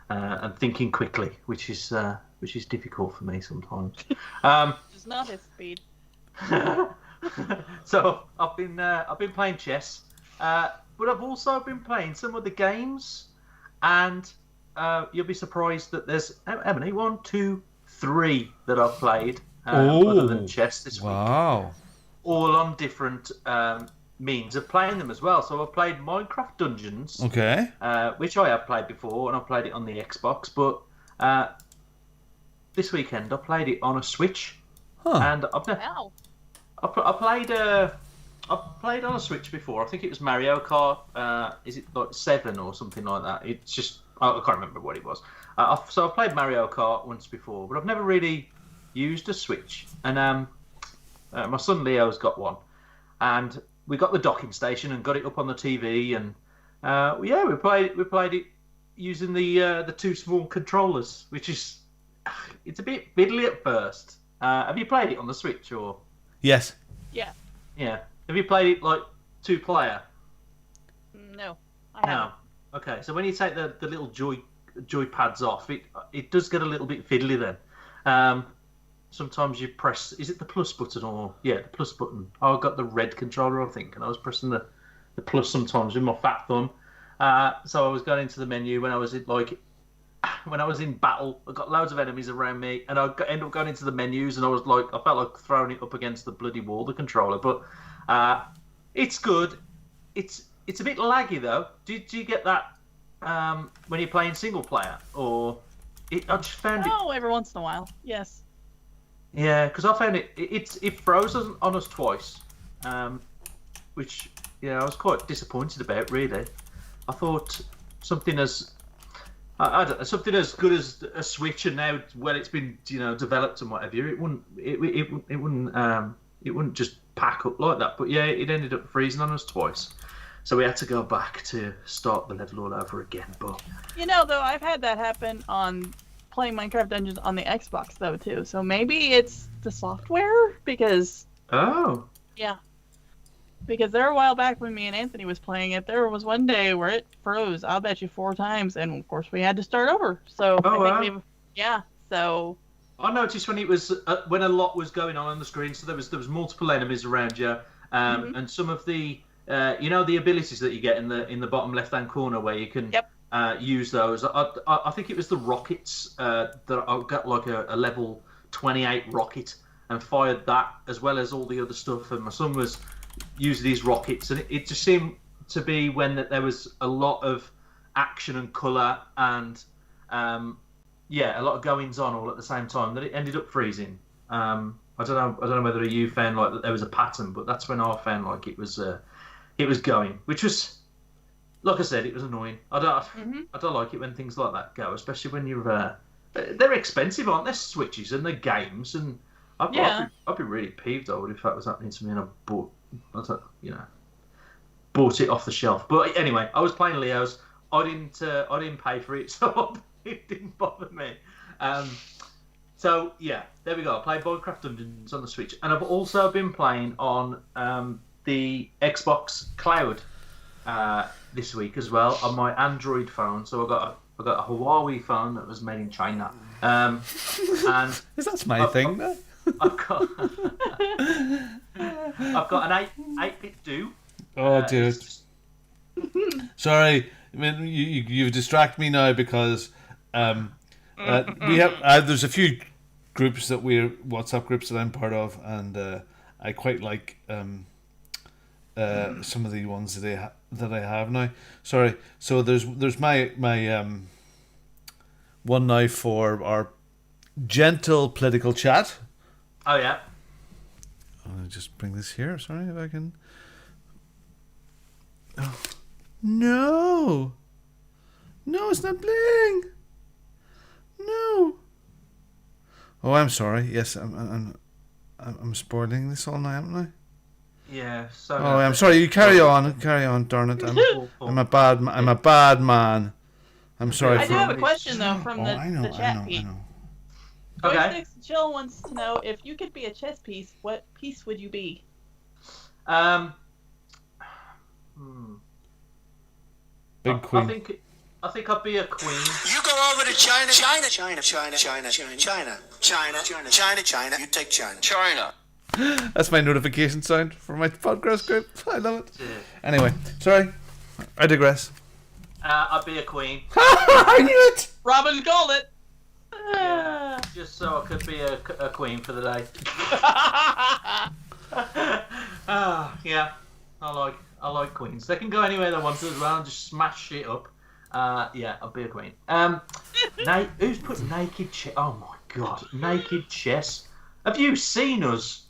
and thinking quickly, which is difficult for me sometimes. It's not his speed. So I've been playing chess, but I've also been playing some of the games, and you'll be surprised that there's how many? 1, 2, 3 that I've played other than chess this week. Wow! All on different means of playing them as well. So I've played Minecraft Dungeons, Okay. which I have played before, and I played it on the Xbox. But this weekend I played it on a Switch, and I've never. Wow. I played on a Switch before. I think it was Mario Kart. Is it like 7 or something like that? It's just I can't remember what it was. So I've played Mario Kart once before, but I've never really used a Switch. And my son Leo's got one, and we got the docking station and got it up on the TV, and we played it using the two small controllers, which is it's a bit fiddly at first. Have you played it on the Switch or? Yes. Yeah. Yeah. Have you played it like 2-player? No. I haven't. No. Okay. So when you take the little joy pads off, it does get a little bit fiddly then. Sometimes you press. Is it the plus button or the plus button? I got the red controller, I think, and I was pressing the plus sometimes with my fat thumb. So I was going into the menu when I was in battle. I got loads of enemies around me, and I ended up going into the menus, and I felt like throwing it up against the bloody wall, the controller. But it's good. It's a bit laggy though. Do you get that when you're playing single player, or I just found it? Oh, every once in a while. Yes. Yeah, because I found it froze on us twice, which I was quite disappointed about. Really, I thought something as I don't know, something as good as a Switch, and now when it's been developed and whatever, it wouldn't just pack up like that. But yeah, it ended up freezing on us twice, so we had to go back to start the level all over again. But though, I've had that happen on playing Minecraft Dungeons on the Xbox though too. So maybe it's the software because because there a while back when me and Anthony was playing it, there was one day where it froze. I'll bet you 4 times, and of course we had to start over. So so I noticed when it was when a lot was going on the screen, so there was multiple enemies around you, and some of the the abilities that you get in the bottom left hand corner where you can use those. I think it was the rockets that I got like a level 28 rocket and fired that as well as all the other stuff, and my son was using these rockets, and it just seemed to be when there was a lot of action and colour and a lot of goings on all at the same time that it ended up freezing. I don't know whether you found like that there was a pattern, but that's when I found like it was going, which was, like I said, it was annoying. I don't like it when things like that go, especially when you're they're expensive, aren't they, Switches and the games, and I'd be really peeved if that was happening to me and I bought it off the shelf. But anyway, I was playing Leo's. I didn't pay for it, so it didn't bother me. So yeah, there we go. I played Minecraft Dungeons on the Switch, and I've also been playing on the Xbox Cloud this week as well on my Android phone. So I got a Huawei phone that was made in China. And that's my thing. I've got an 8-bit do. Oh, dude. Sorry, I mean you've distracted me now because we have there's a few groups WhatsApp groups that I'm part of, and I quite like some of the ones that I have now. Sorry, so there's my one now for our gentle political chat. Oh yeah. I'll just bring this here. Sorry if I can. Oh. No, it's not playing. No. Oh, I'm sorry. Yes, I'm spoiling this all now, haven't I? Yeah. So. Oh, I'm sorry. You carry on. Darn it. I'm a bad man. I'm sorry. I do have a question though from the chat piece. Okay. Jill wants to know if you could be a chess piece, what piece would you be? Big queen. I think I'd be a queen. You go over to China. You take China. That's my notification sound for my podcast group. I love it. Yeah. Anyway, sorry. I digress. I'd be a queen. I knew it! Robin called it! Yeah, just so I could be a queen for the day. Yeah. I like queens. They can go anywhere they want to as well and just smash shit up. Yeah, I'll be a queen. Who's put naked chess? Oh my god, naked chess. Have you seen us,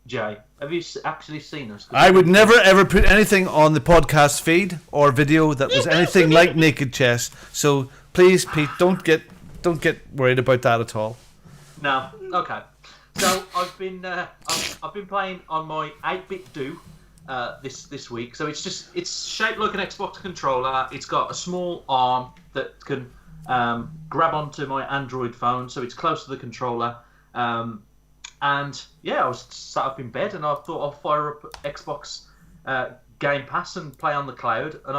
Jay? Have you actually seen us? I would never ever put anything on the podcast feed or video that was anything like naked chess. So please, Pete, don't get worried about that at all. No. Okay. So I've been playing on my 8-bit do this week. So it's shaped like an Xbox controller. It's got a small arm that can grab onto my Android phone, so it's close to the controller. And yeah, I was sat up in bed and I thought I'll fire up Xbox Game Pass and play on the cloud. And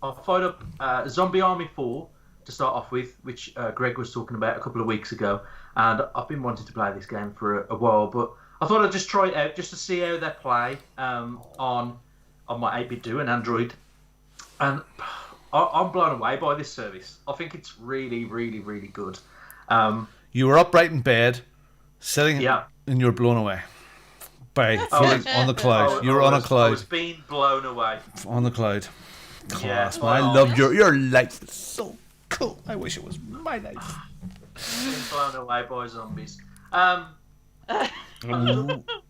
I fired up Zombie Army 4 to start off with, which Greg was talking about a couple of weeks ago. And I've been wanting to play this game for a while, but I thought I'd just try it out just to see how they play on my 8-bit do and Android. And I'm blown away by this service. I think it's really, really, really good. You were upright in bed, sitting, and you were blown away by on the cloud. You were on a cloud. I was being blown away on the cloud. Class, yeah, man. I love your life. It's so cool. I wish it was my life. Being blown away by zombies. That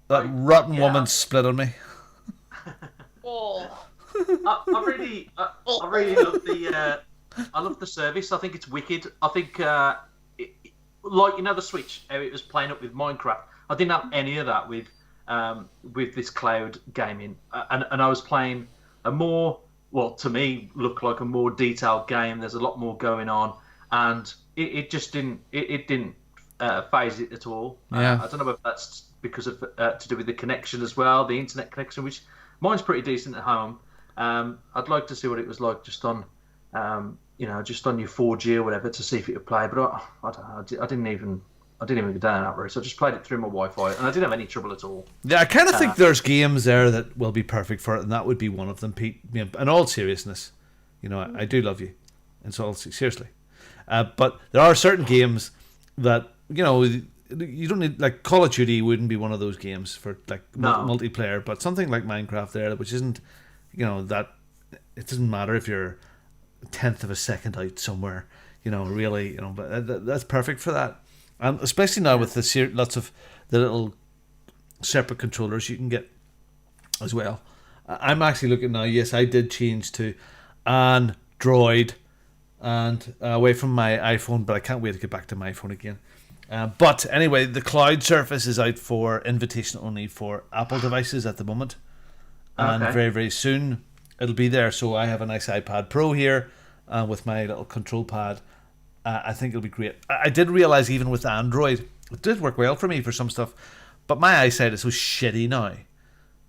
rotten woman split on me. I really love I love the service. I think it's wicked. I think like the Switch, how it was playing up with Minecraft. I didn't have any of that with this cloud gaming, and I was playing a more, well, to me, looked like a more detailed game. There's a lot more going on, and it just didn't phase it at all. Yeah. I don't know if that's because of to do with the connection as well, the internet connection, which mine's pretty decent at home. I'd like to see what it was like just on just on your 4G or whatever to see if it would play. But I don't know. I didn't even go down that route. So I just played it through my Wi-Fi, and I didn't have any trouble at all. Yeah, I kind of think there's games there that will be perfect for it, and that would be one of them, Pete. In all seriousness, I do love you, and so seriously. But there are certain games that you don't need, like Call of Duty wouldn't be one of those games for like multiplayer, but something like Minecraft there, which isn't, that it doesn't matter if you're a tenth of a second out somewhere, really, but that's perfect for that. And especially now with the lots of the little separate controllers you can get as well. I'm actually looking now. Yes, I did change to Android and away from my iPhone, but I can't wait to get back to my iPhone again. But anyway, the cloud surface is out for invitation only for Apple devices at the moment, and very, very soon it'll be there. So I have a nice iPad Pro here with my little control pad. I think it'll be great. I did realize even with Android, it did work well for me for some stuff, but my eyesight is so shitty now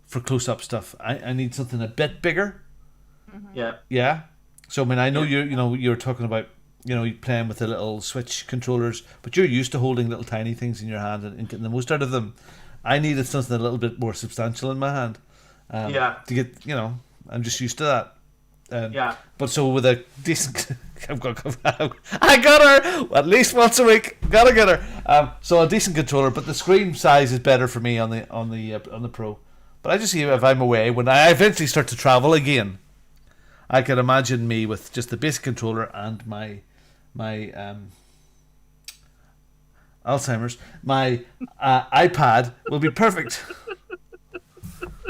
for close-up stuff. I need something a bit bigger. Yeah. Yeah. So I know you're talking about playing with the little Switch controllers, but you're used to holding little tiny things in your hand and getting the most out of them. I needed something a little bit more substantial in my hand. To get, I'm just used to that. But so with a decent, I got her at least once a week. Gotta get her. So a decent controller, but the screen size is better for me on the Pro. But I just see if I'm away when I eventually start to travel again, I could imagine me with just the basic controller and my Alzheimer's. My iPad will be perfect.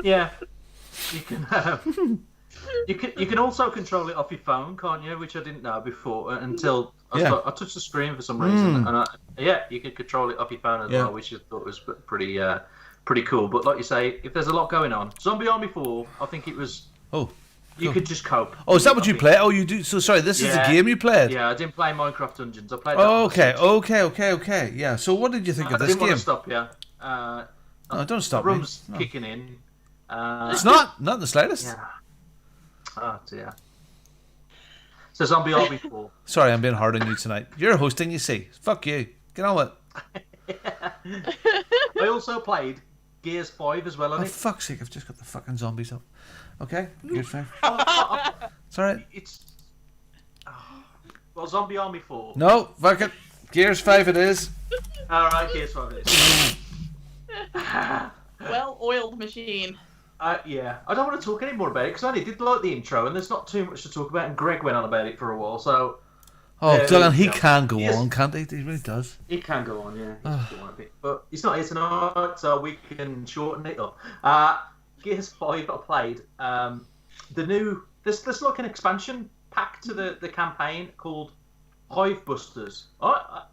Yeah, you can. You can also control it off your phone, can't you? Which I didn't know before until I touched the screen for some reason, and you can control it off your phone as well, which I thought was pretty cool. But like you say, if there's a lot going on, Zombie Army 4, I think it was. You could just cope. Oh, is that what you play? Oh, you do. So sorry, this is the game you played. Yeah, I didn't play Minecraft Dungeons. I played. Okay. Yeah. So what did you think of this game? I didn't want to stop you. No, don't stop the me. rum's kicking in. It's not in the slightest. Yeah. Oh dear. So Zombie Army 4. Sorry, I'm being hard on you tonight. You're hosting, you see. Fuck you. Get on with it. I also played Gears 5 as well on it. For fuck's sake, I've just got the fucking zombies up. Okay, Gears 5. It's alright. Well, Zombie Army 4. No, fuck it. Gears 5 it is. Alright, Gears 5 it is. Well-oiled machine. Yeah, I don't want to talk any more about it because I only did like the intro, and there's not too much to talk about. And Greg went on about it for a while, so. Oh, Dylan, he can go on, can't he? He really does. He can go on, yeah. He can go on a bit. But he's not here tonight, so we can shorten it up. Gears 5 I played. There's like an expansion pack to the campaign called Hive Busters. I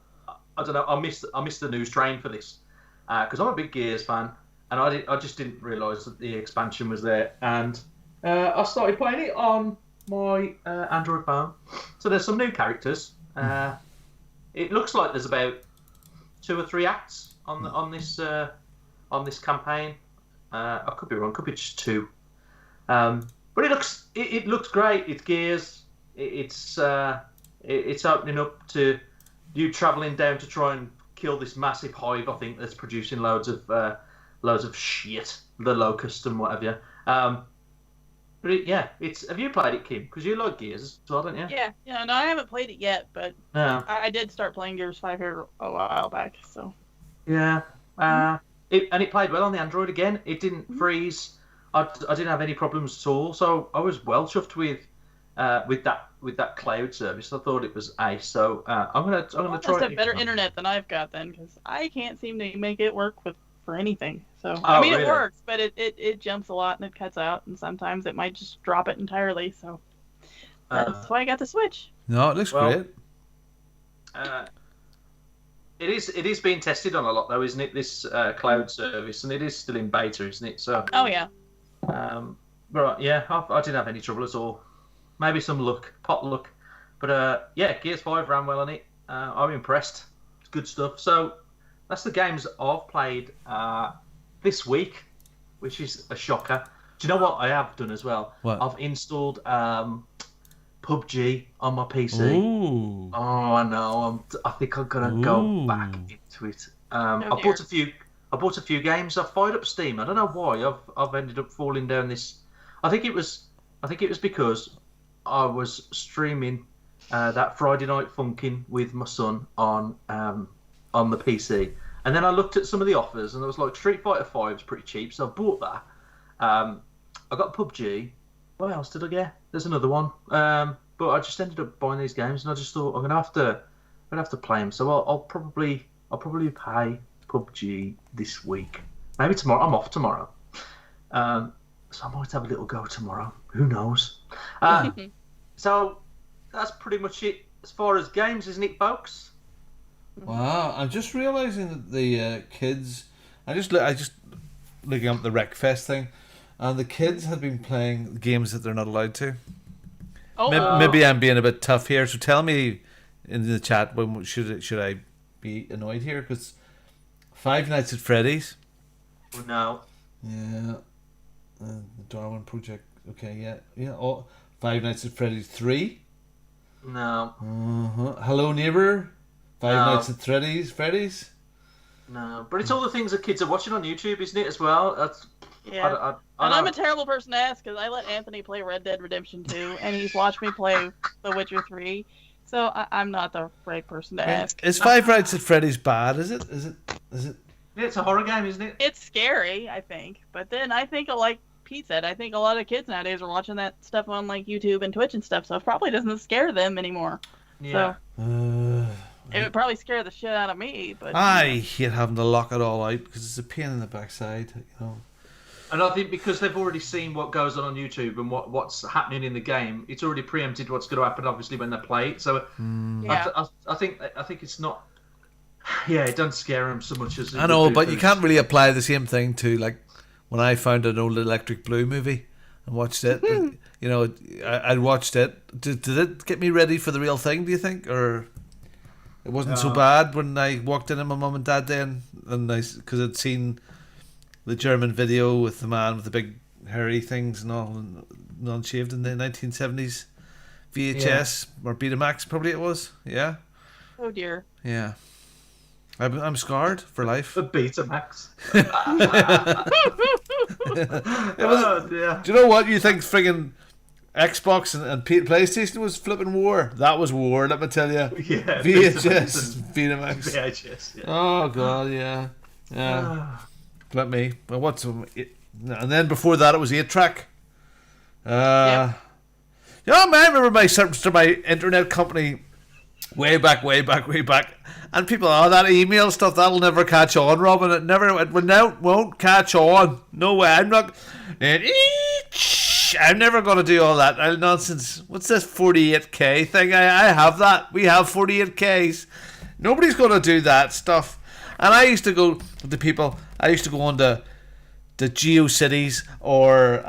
don't know. I missed the news train for this because I'm a big Gears fan, and I just didn't realise that the expansion was there. And I started playing it on my Android phone. So there's some new characters. It looks like there's about 2 or 3 acts on this campaign. I could be wrong. Could be just 2. But it looks great. It's Gears. It's opening up to you travelling down to try and kill this massive hive. I think that's producing loads of shit, the locust and whatever. But have you played it, Kim? Because you like Gears as well, don't you? Yeah. No, I haven't played it yet, but I did start playing Gears 5 here a while back. So. Yeah. It played well on the Android again. It didn't freeze. I didn't have any problems at all. So I was well chuffed with that cloud service. I thought it was ace. So I'm gonna try. Must have better internet than I've got then, because I can't seem to make it work for anything. So really? It works, but it jumps a lot and it cuts out, and sometimes it might just drop it entirely. So that's why I got the Switch. No, it looks great. It is being tested on a lot though, isn't it? This cloud service, and it is still in beta, isn't it? So. Oh yeah. Right. Yeah, I didn't have any trouble at all. Maybe some pot luck, but Gears 5 ran well on it. I'm impressed. It's good stuff. So that's the games I've played this week, which is a shocker. Do you know what I have done as well? What? I've installed PUBG on my PC. Ooh. Oh, I know. I think I'm gonna go back into it. I bought a few games. I fired up Steam. I don't know why. I've ended up falling down this. I think it was because I was streaming that Friday Night Funkin' with my son on the PC, and then I looked at some of the offers, and there was like Street Fighter 5 was pretty cheap, so I bought that. I got PUBG. What else did I get? There's another one, but I just ended up buying these games, and I just thought I'm gonna have to play them. So I'll probably pay PUBG this week. Maybe tomorrow. I'm off tomorrow, so I might have a little go tomorrow. Who knows? So that's pretty much it as far as games, isn't it, folks? Wow, I'm just realising that the kids. I just looking up the Wreckfest thing, and the kids had been playing games that they're not allowed to. Maybe I'm being a bit tough here, so tell me in the chat when should I be annoyed here, because Five Nights at Freddy's. No. Yeah. The Darwin Project. Okay. Yeah. Oh, Five Nights at Freddy's 3. No. Hello Neighbor. Five Nights at Freddy's. No, but it's all the things that kids are watching on YouTube, isn't it? As well. That's. Yeah. And I'm a terrible person to ask, because I let Anthony play Red Dead Redemption 2, and he's watched me play The Witcher 3. So I'm not the right person to ask. Is Five Nights at Freddy's bad? Is it? Yeah, it's a horror game, isn't it? It's scary, I think. But then I think, like Pete said, I think a lot of kids nowadays are watching that stuff on like YouTube and Twitch and stuff, so it probably doesn't scare them anymore. Yeah. So it would probably scare the shit out of me. But I hate having to lock it all out because it's a pain in the backside, you know. And I think because they've already seen what goes on YouTube and what's happening in the game, it's already preempted what's going to happen, obviously, when they play it. So I think it's not. Yeah, it doesn't scare them so much as. I know, but you can't really apply the same thing to, like, when I found an old Electric Blue movie and watched it. You know, I watched it. Did it get me ready for the real thing, do you think? Or it wasn't so bad when I walked in at my mum and dad then, and because I'd seen the German video with the man with the big hairy things and all, non-shaved in the 1970s VHS or Betamax, probably it was. Yeah. Oh dear. Yeah. I'm scarred for life. The Betamax. Do you know what? You think friggin' Xbox and PlayStation was flipping war? That was war, let me tell you. Yeah. VHS, VHS. VHS. Yeah. Oh god, yeah. Let me. Well, And then before that, it was 8-track. Yeah, man, I remember my service to my internet company way back. And people, that email stuff, that'll never catch on, Robin. It won't catch on. No way. I'm never going to do all that nonsense. What's this 48K thing? I have that. We have 48Ks. Nobody's going to do that stuff. And I used to go to people. I used to go on to GeoCities or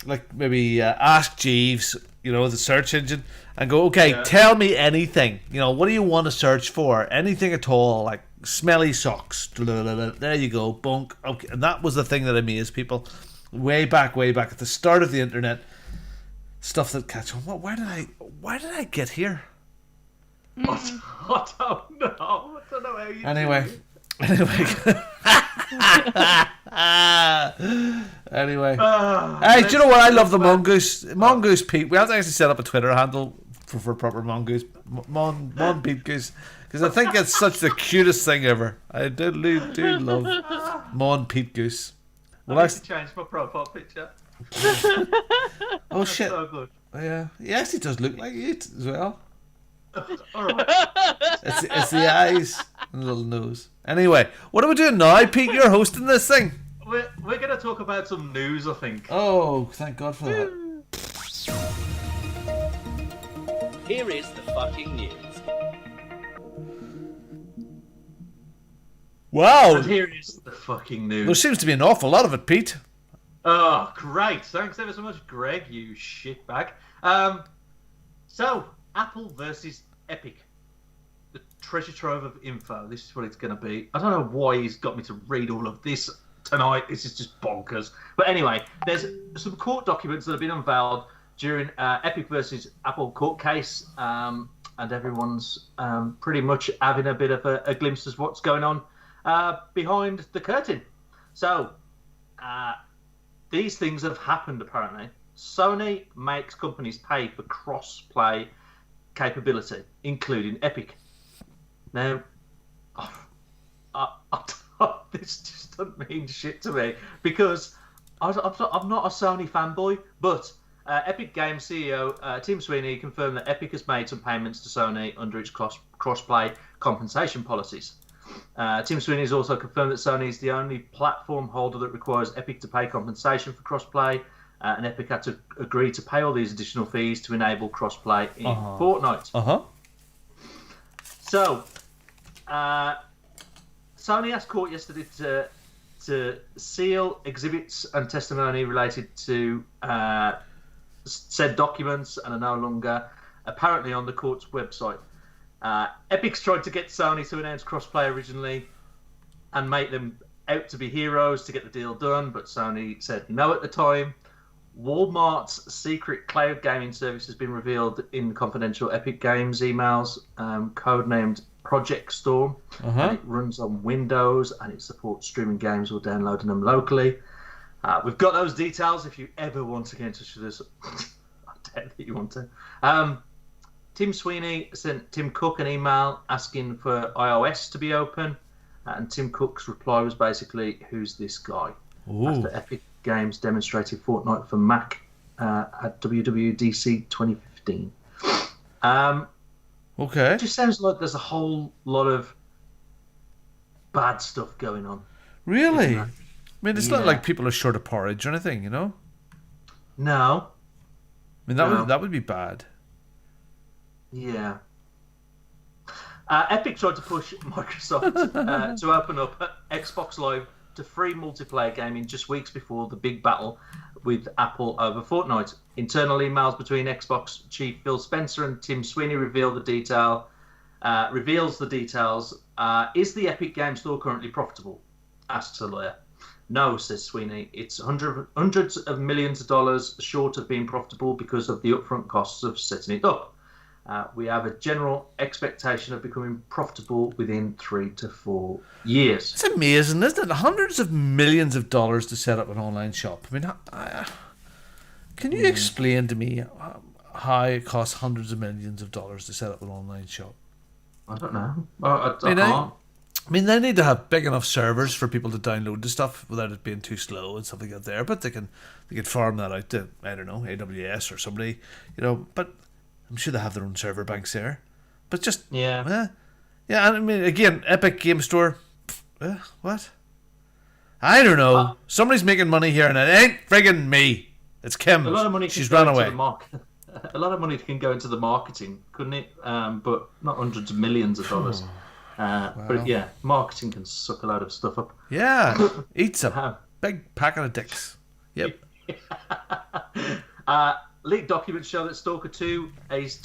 like maybe Ask Jeeves, the search engine, and go, okay, tell me anything. What do you want to search for? Anything at all, like smelly socks. There you go, bunk. Okay, and that was the thing that amazed people way back at the start of the internet. Stuff that catch on. Why did I get here? I don't know. I don't know how you. Anyway. Hey, do you know what? I love the Mongoose. Mongoose Pete. We have to actually set up a Twitter handle for proper Mongoose. Mon Pete Goose. Because I think it's such the cutest thing ever. I do love Mon Pete Goose. Well, I need to change my profile picture. Oh shit! So good. Yeah, he actually does look like it as well. All right. It's the eyes and the little nose. Anyway, what are we doing now, Pete? You're hosting this thing. We're going to talk about some news, I think. Oh, thank God for that. Here is the fucking news. Wow. And here is the fucking news. There seems to be an awful lot of it, Pete. Oh, great. Thanks ever so much, Greg, you shitbag. So, Apple versus Epic. The treasure trove of info. This is what it's going to be. I don't know why he's got me to read all of this tonight. This is just bonkers. But anyway, there's some court documents that have been unveiled during Epic versus Apple court case. And everyone's pretty much having a bit of a glimpse of what's going on behind the curtain. So, these things have happened apparently. Sony makes companies pay for cross-play capability, including Epic. Now, this just doesn't mean shit to me because I'm not a Sony fanboy, but Epic Games CEO Tim Sweeney confirmed that Epic has made some payments to Sony under its cross-play compensation policies. Tim Sweeney has also confirmed that Sony is the only platform holder that requires Epic to pay compensation for cross-play, and Epic had to agree to pay all these additional fees to enable cross-play in Fortnite. So, Sony asked court yesterday to seal exhibits and testimony related to said documents and are no longer apparently on the court's website. Epic's tried to get Sony to announce crossplay originally and make them out to be heroes to get the deal done, but Sony said no at the time. Walmart's secret cloud gaming service has been revealed in confidential Epic Games emails, codenamed Project Storm. And it runs on Windows and it supports streaming games or downloading them locally. We've got those details if you ever want to get in touch with us. I doubt that you want to. Tim Sweeney sent Tim Cook an email asking for iOS to be open, and Tim Cook's reply was basically, "Who's this guy?" After Epic Games demonstrated Fortnite for Mac at WWDC 2015. Okay. It just sounds like there's a whole lot of bad stuff going on. Really? I mean, it's not like people are short of porridge or anything, No. I mean, that would be bad. Yeah. Epic tried to push Microsoft to open up Xbox Live to free multiplayer gaming just weeks before the big battle with Apple over Fortnite. Internal emails between Xbox chief Phil Spencer and Tim Sweeney reveals the details. Is the Epic Game Store currently profitable? Asks a lawyer. No, says Sweeney. It's hundreds of millions of dollars short of being profitable because of the upfront costs of setting it up. We have a general expectation of becoming profitable within 3 to 4 years. It's amazing, isn't it? Hundreds of millions of dollars to set up an online shop. I mean, can you explain to me how it costs hundreds of millions of dollars to set up an online shop? I don't know. I can't. I mean, they need to have big enough servers for people to download the stuff without it being too slow and stuff like that there. But they can farm that out to, I don't know, AWS or somebody, But I'm sure they have their own server banks there. But just yeah, and I mean, again, Epic Game Store. What? I don't know. Somebody's making money here, and it ain't friggin' me. It's Kim. A lot of money. She's run away. A lot of money can go into the marketing, couldn't it? But not hundreds of millions of dollars. Wow. But yeah, marketing can suck a lot of stuff up. Yeah, eats a big packet of dicks. Yep. Leaked documents show that Stalker 2 is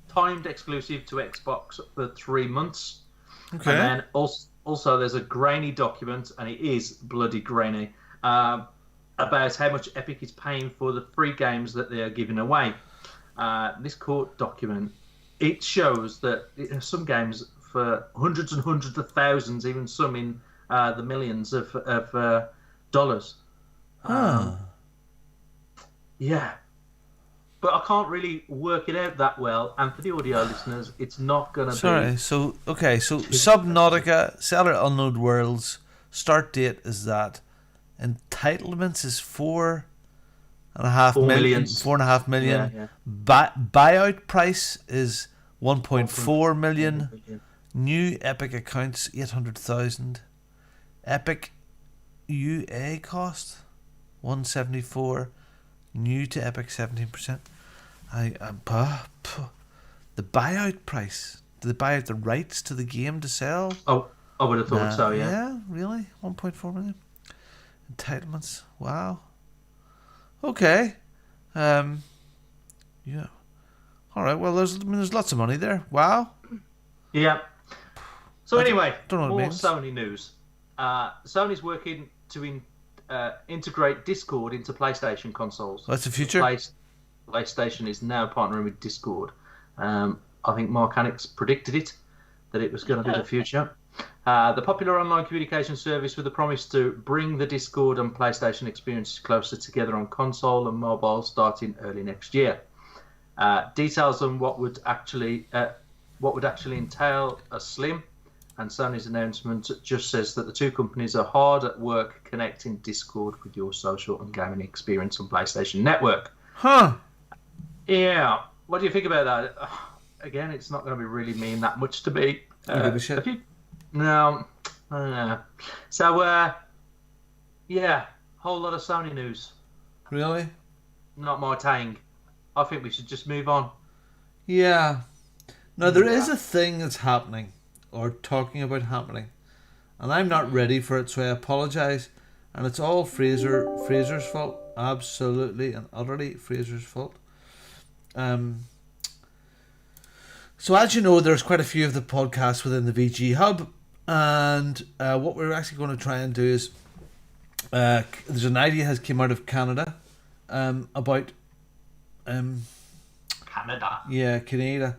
timed exclusive to Xbox for 3 months. Okay. And then also there's a grainy document, and it is bloody grainy, about how much Epic is paying for the free games that they are giving away. This court document, it shows that some games for hundreds and hundreds of thousands, even some in the millions of dollars. Yeah. But I can't really work it out that well. And for the audio listeners, it's not going to be... Sorry, so Subnautica, Cellar Unknown Worlds, start date is that. Entitlements is 4.5 million. 4.5 million. Yeah. Buyout price is 1.4 million. New Epic accounts 800,000. Epic UA cost 174. New to Epic 17%. The buyout price. Do they buy out the rights to the game to sell? Oh, I would have thought so. Yeah. Yeah, really? 1.4 million. Entitlements. Wow. Okay. Yeah. All right. Well, there's lots of money there. Wow. Yeah. So anyway, don't know what more it means. Sony news. Sony's working to integrate Discord into PlayStation consoles. That's the future. PlayStation is now partnering with Discord. I think Mark Hanix predicted it, that it was going to be the future. The popular online communication service with the promise to bring the Discord and PlayStation experiences closer together on console and mobile starting early next year. Details on what would actually entail are slim, and Sony's announcement just says that the two companies are hard at work connecting Discord with your social and gaming experience on PlayStation Network. Huh. Yeah. What do you think about that? Again, it's not going to be really mean that much to me. Give a shit. No. I don't know. So, yeah, whole lot of Sony news. Really? Not my tang. I think we should just move on. Yeah. Now, there is a thing that's happening, or talking about happening, and I'm not ready for it, so I apologise. And it's all Fraser's fault. Absolutely and utterly Fraser's fault. So as you know, there's quite a few of the podcasts within the VG Hub, and what we're actually going to try and do is there's an idea has come out of Canada about Canada. Yeah, Canada.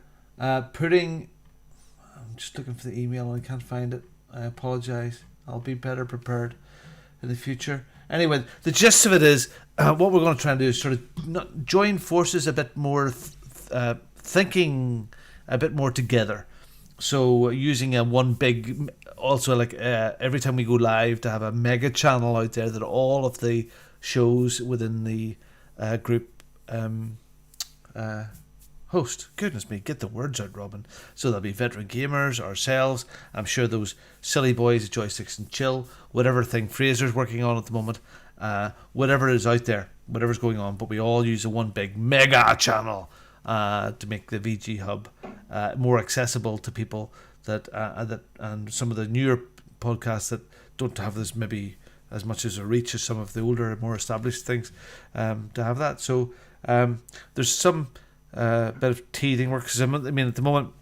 Putting... I'm just looking for the email and I can't find it. I apologise. I'll be better prepared in the future. Anyway, the gist of it is what we're going to try and do is sort of join forces a bit more, thinking a bit more together. So using one big... Also, like every time we go live, to have a mega channel out there that all of the shows within the group... host. Goodness me, get the words out, Robin. So there'll be veteran gamers, ourselves, I'm sure those silly boys at Joysticks and Chill, whatever thing Fraser's working on at the moment, whatever is out there, whatever's going on, but we all use a one big mega channel to make the VG Hub more accessible to people that and some of the newer podcasts that don't have this maybe as much as a reach as some of the older, more established things to have that. So there's some bit of teething work, because I mean at the moment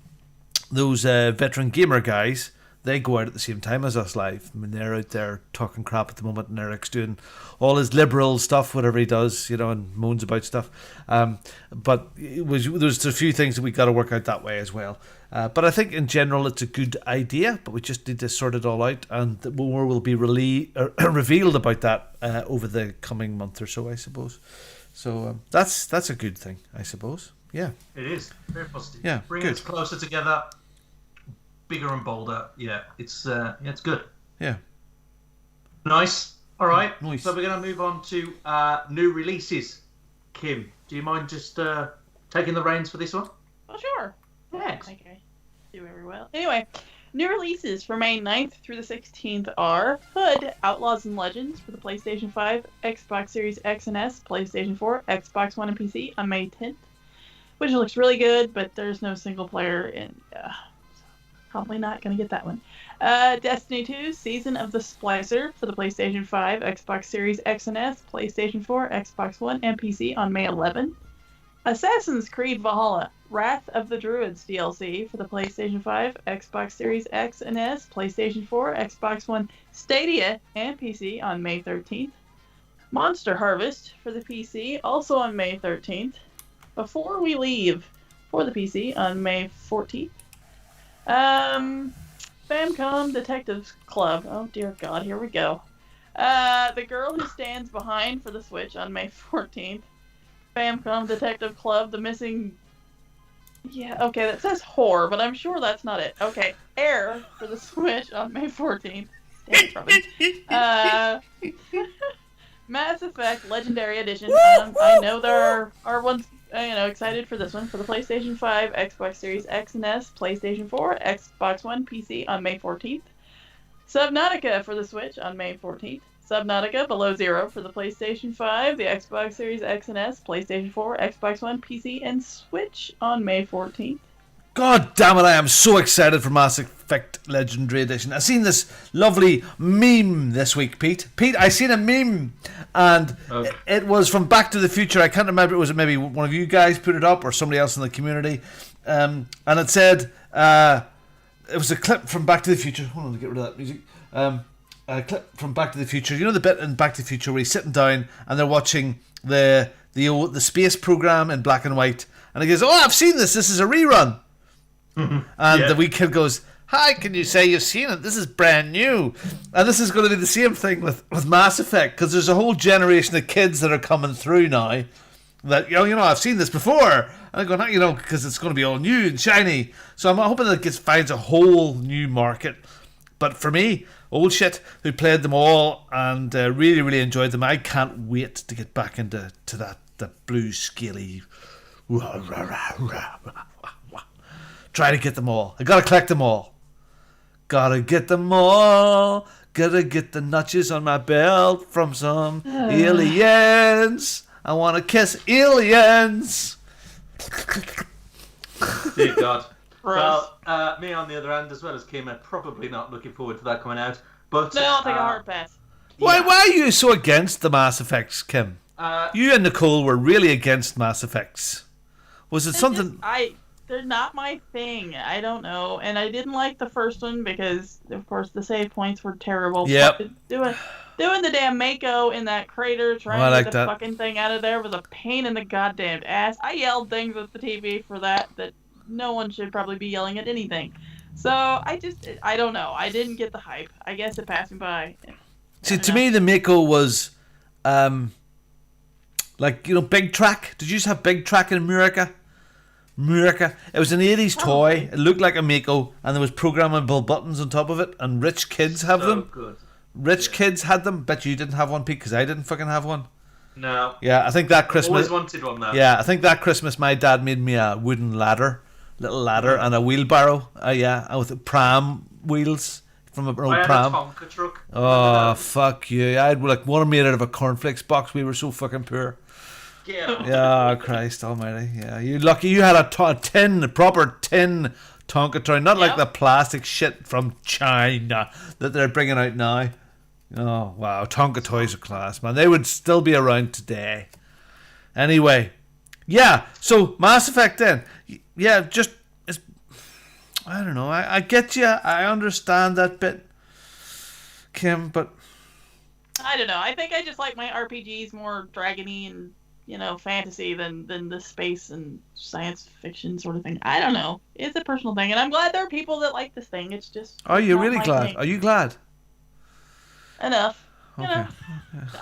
those veteran gamer guys, they go out at the same time as us live. I mean, they're out there talking crap at the moment, and Eric's doing all his liberal stuff, whatever he does, and moans about stuff. But there's a few things that we got to work out that way as well. But I think in general it's a good idea, but we just need to sort it all out, and more will be revealed about that over the coming month or so, I suppose. So that's a good thing, I suppose. Yeah, it is very positive. Yeah, bring us closer together. bigger and bolder. Yeah, it's good. Yeah. Nice. All right. Nice. So we're going to move on to new releases. Kim, do you mind just taking the reins for this one? Oh, sure. Thanks. Okay. Do very well. Anyway, new releases for May 9th through the 16th are Hood, Outlaws and Legends for the PlayStation 5, Xbox Series X and S, PlayStation 4, Xbox One, and PC on May 10th, which looks really good, but there's no single player, and probably not going to get that one. Destiny 2, Season of the Splicer for the PlayStation 5, Xbox Series X and S, PlayStation 4, Xbox One, and PC on May 11th. Assassin's Creed Valhalla, Wrath of the Druids DLC for the PlayStation 5, Xbox Series X and S, PlayStation 4, Xbox One, Stadia, and PC on May 13th. Monster Harvest for the PC, also on May 13th. Before We Leave for the PC on May 14th. Famicom Detectives Club. Oh dear God, here we go. The Girl Who Stands Behind for the Switch on May 14th. Famicom Detective Club, The Missing... Yeah, okay, that says whore, but I'm sure that's not it. Okay, Air for the Switch on May 14th. Damn it, Robin. Mass Effect Legendary Edition. I know there are ones, excited for this one. For the PlayStation 5, Xbox Series X and S, PlayStation 4, Xbox One, PC on May 14th. Subnautica for the Switch on May 14th. Subnautica Below Zero for the PlayStation 5, the Xbox Series X and S, PlayStation 4, Xbox One, PC, and Switch on May 14th. God damn it, I am so excited for Mass Effect Legendary Edition. I've seen this lovely meme this week, Pete. Pete, I seen a meme, and it was from Back to the Future. I can't remember, it was maybe one of you guys put it up or somebody else in the community. And it said, it was a clip from Back to the Future. Hold on, to get rid of that music. A clip from Back to the Future. You know the bit in Back to the Future where he's sitting down and they're watching the space program in black and white, and he goes, "Oh, I've seen this. This is a rerun." And the wee kid goes, "How can you say you've seen it? This is brand new." And this is going to be the same thing with Mass Effect, because there's a whole generation of kids that are coming through now that I've seen this before, and I go, because it's going to be all new and shiny. So I'm hoping that it finds a whole new market. But for me, old shit who played them all and really, really enjoyed them, I can't wait to get back into that blue scaly. Try to get them all. I gotta collect them all. Gotta get them all. Gotta get the notches on my belt from some aliens. I wanna kiss aliens. Dear God. Well, me on the other hand, as well as Kim, I'm probably not looking forward to that coming out. But no, I'll take a hard pass. Why are you so against the Mass Effects, Kim? You and Nicole were really against Mass Effects. Was it something... They're not my thing. I don't know. And I didn't like the first one because, of course, the save points were terrible. Yep. Doing the damn Mako in that crater, trying to get the fucking thing out of there was a pain in the goddamn ass. I yelled things at the TV for that no one should probably be yelling at anything. So I don't know. I didn't get the hype. I guess it passed me by. See, to me, the Mako was, Big Track. Did you just have Big Track in America? It was an 80s toy. It looked like a Mako, and there was programmable buttons on top of it, and rich kids have them. Good. Rich kids had them. Bet you didn't have one, Pete, because I didn't fucking have one. No. Yeah, I think that Christmas... Always wanted one, though. Yeah, I think that Christmas my dad made me a wooden little ladder, and a wheelbarrow. With pram wheels from an old pram. I had a Tonka truck. Oh, fuck you. I had one made out of a cornflakes box. We were so fucking poor. Yeah, Christ almighty. Yeah, you lucky you had a proper tin Tonka toy, not like the plastic shit from China that they're bringing out now. Oh, wow. Tonka toys are class, man. They would still be around today. Anyway, yeah, so Mass Effect then. Yeah, I don't know. I get you. I understand that bit, Kim, but... I don't know. I think I just like my RPGs more dragony and, fantasy than the space and science fiction sort of thing. I don't know. It's a personal thing, and I'm glad there are people that like this thing. It's just... Are you really glad? Thing. Are you glad? Enough. Okay.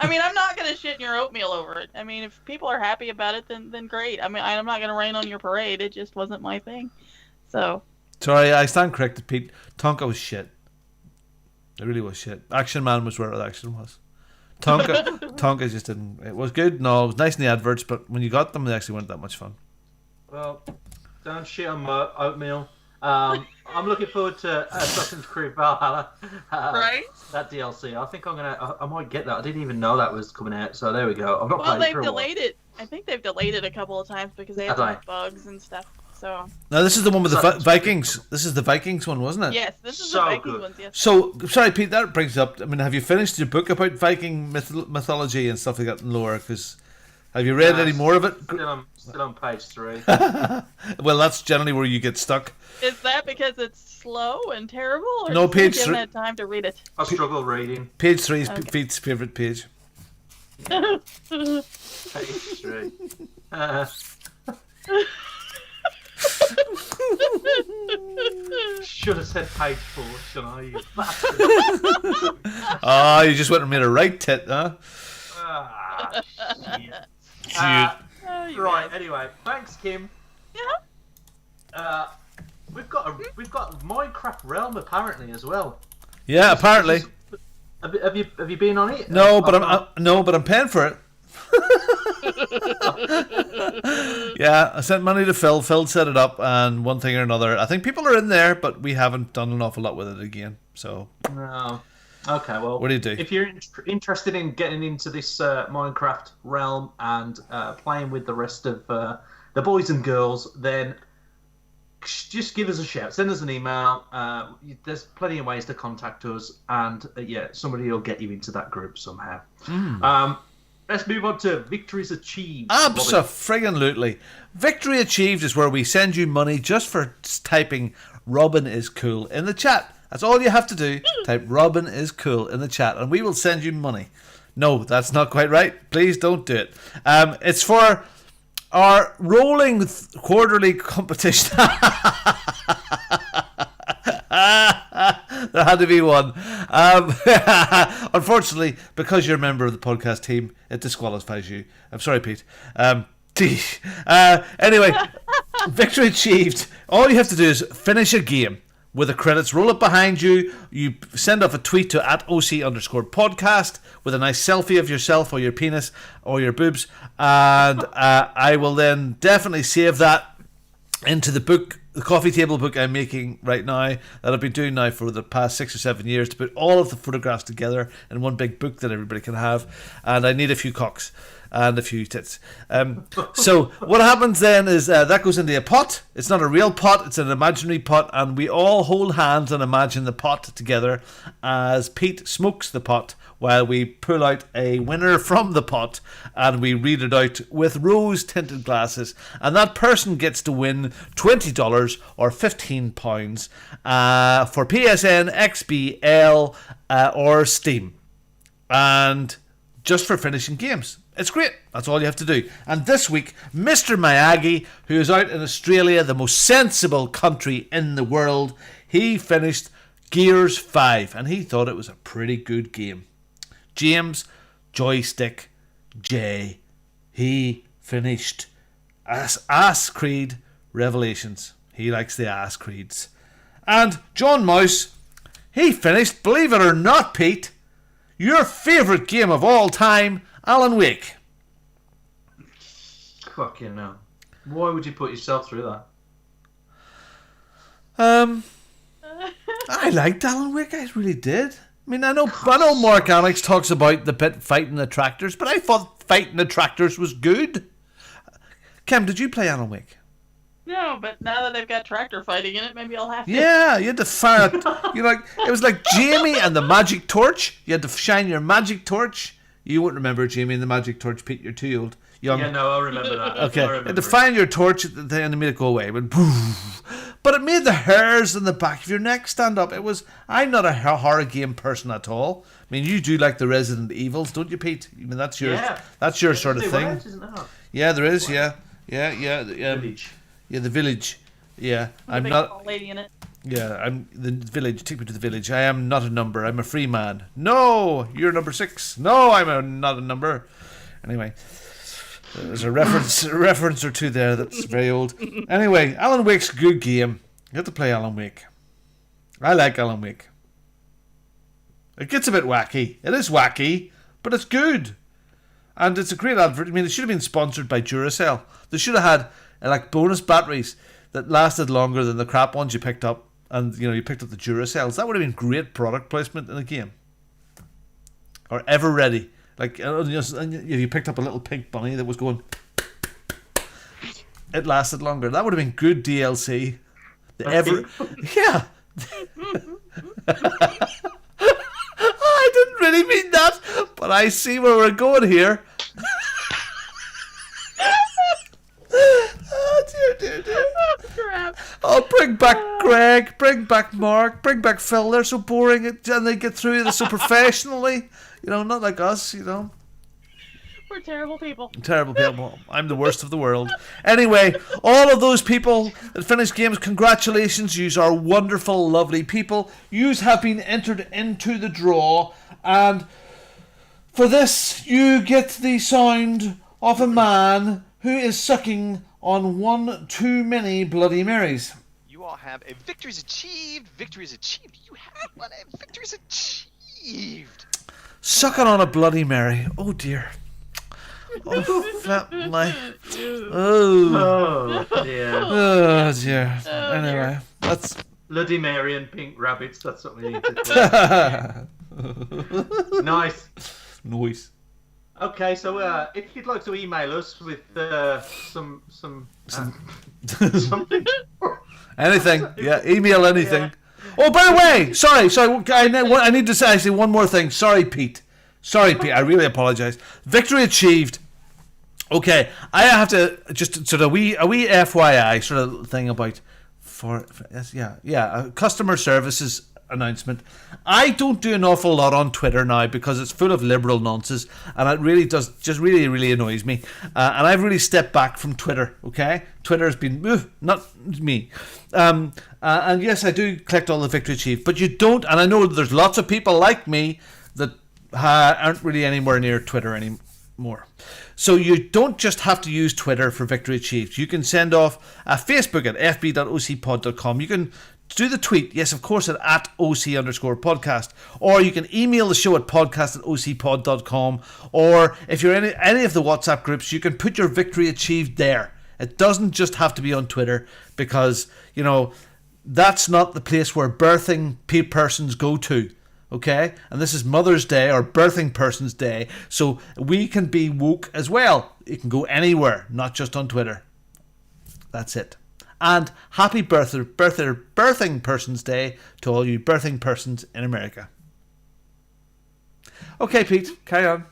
I mean, I'm not going to shit in your oatmeal over it. I mean, if people are happy about it, then great. I mean, I'm not going to rain on your parade. It just wasn't my thing. So... Sorry, I stand corrected, Pete. Tonka was shit. It really was shit. Action Man was where the action was. Tonka just didn't. It was good. No, it was nice in the adverts, but when you got them, they actually weren't that much fun. Well, don't shit on my oatmeal. I'm looking forward to Assassin's Creed Valhalla. Right? That DLC. I think I might get that. I didn't even know that was coming out. So there we go. I've not played it for a while. Well, they've delayed it. I think they've delayed it a couple of times because they have some bugs and stuff. So. Now this is the one with the Vikings. This is the Vikings one, wasn't it? Yes, this is the Vikings one. Yes. So sorry, Pete. That brings up. I mean, have you finished your book about Viking mythology and stuff like that in lore? Because have you read any more of it? Still on page 3. Well, that's generally where you get stuck. Is that because it's slow and terrible, or no, just page you 3. haven't had time to read it? I struggle reading. Page 3 is Pete's favourite page. Page 3. Should have said page 4, shouldn't I? You bastard. Oh, you just went and made a right tit, huh? Shit. Right. Anyway, thanks, Kim. Yeah. We've got Minecraft Realm apparently as well. Yeah, apparently. Have you been on it? No, but I'm paying for it. Yeah, I sent money to Phil. Phil set it up, and one thing or another. I think people are in there, but we haven't done an awful lot with it again. So. No. Okay, well, what do you do? If you're interested in getting into this Minecraft realm and playing with the rest of the boys and girls, then just give us a shout. Send us an email. There's plenty of ways to contact us, and somebody will get you into that group somehow. Let's move on to Victories Achieved. Abso-friggin-lutely. Victory Achieved is where we send you money just for typing Robin is cool in the chat. That's all you have to do. Type Robin is cool in the chat and we will send you money. No, that's not quite right. Please don't do it. It's for our rolling quarterly competition. There had to be one. Unfortunately, because you're a member of the podcast team, it disqualifies you. I'm sorry, Pete. Anyway, Victory Achieved. All you have to do is finish a game with the credits. Roll it behind you. You send off a tweet to @OC_podcast with a nice selfie of yourself or your penis or your boobs, and I will then definitely save that into the book, the coffee table book I'm making right now, that I've been doing now for the past 6 or 7 years, to put all of the photographs together in one big book that everybody can have. And I need a few cocks and a few tits. So what happens then is that goes into a pot. It's not a real pot, it's an imaginary pot, and we all hold hands and imagine the pot together as Pete smokes the pot while we pull out a winner from the pot and we read it out with rose-tinted glasses, and that person gets to win $20 or £15 for PSN, XBL or Steam, and just for finishing games. It's great. That's all you have to do. And this week, Mr. Miyagi, who is out in Australia, the most sensible country in the world, he finished Gears 5 and he thought it was a pretty good game. James Joystick J, he finished Ass Creed Revelations. He likes the Ass Creeds. And John Mouse, he finished, believe it or not, Pete, your favourite game of all time, Alan Wake. Fucking hell. Why would you put yourself through that? I liked Alan Wake, I really did. I mean, I know Mark Alex talks about the bit fighting the tractors, but I thought fighting the tractors was good. Kim, did you play Alan Wake? No, but now that they've got tractor fighting in it, maybe I'll have to. Yeah, you had to fire it. It was like Jamie and the magic torch. You had to shine your magic torch. You won't remember Jamie and the magic torch, Pete. You're too old. Young. Yeah, no, I remember that. Okay, you had to find your torch at the thing and it made it go away. It went poof. But it made the hairs on the back of your neck stand up. I'm not a horror game person at all. I mean, you do like the Resident Evils, don't you, Pete? I mean, that's your sort of thing. Yeah, there is. Yeah. Village. Yeah, the village. Yeah, I'm not. Lady in it. Yeah, I'm the village. Take me to the village. I am not a number. I'm a free man. No, you're number 6. No, I'm not a number. Anyway. There's a reference or two there that's very old. Anyway, Alan Wake's a good game. You have to play Alan Wake. I like Alan Wake. It gets a bit wacky. It is wacky, but it's good. And it's a great advert. I mean, it should have been sponsored by Duracell. They should have had like bonus batteries that lasted longer than the crap ones you picked up. And, you know, you picked up the Duracells. That would have been great product placement in a game. Or Ever Ready. Like, you picked up a little pink bunny that was going... It lasted longer. That would have been good DLC. Yeah. I didn't really mean that, but I see where we're going here. Oh, dear. Oh, crap. Oh, bring back Greg, bring back Mark, bring back Phil. They're so boring, and they get through it so professionally. You know, not like us, you know. We're terrible people. Terrible people. I'm the worst of the world. Anyway, all of those people that finished games, congratulations. Yous are wonderful, lovely people. Yous have been entered into the draw. And for this, you get the sound of a man who is sucking on one too many Bloody Marys. You all have a victory's achieved. Victory's achieved. You have one. A victory's achieved. Sucking on a Bloody Mary. Oh, dear. Oh, flap my... Oh, dear. Oh, dear. Anyway, that's... Bloody Mary and Pink Rabbits, that's what we need to do. Nice. Okay, so if you'd like to email us with something... Anything. Yeah, email anything. Yeah. Oh, by the way, sorry, I need to say one more thing. Sorry, Pete, I really apologise. Victory achieved. Okay, I have to just sort of a wee FYI sort of thing about a customer services announcement. I don't do an awful lot on Twitter now because it's full of liberal nonsense, and it really does just really annoys me. And I've really stepped back from Twitter. Okay, Twitter has been not me. And yes, I do collect all the victory achieved, but you don't. And I know there's lots of people like me that aren't really anywhere near Twitter anymore. So you don't just have to use Twitter for victory achieved. You can send off a Facebook at fb.ocpod.com. You can do the tweet, yes, of course, at @OC_podcast. Or you can email the show at podcast@ocpod.com. Or if you're in any of the WhatsApp groups, you can put your victory achieved there. It doesn't just have to be on Twitter because, you know, that's not the place where birthing persons go to. Okay? And this is Mother's Day or Birthing Person's Day. So we can be woke as well. It can go anywhere, not just on Twitter. That's it. And happy Birthing Person's Day to all you birthing persons in America. Okay, Pete, carry on.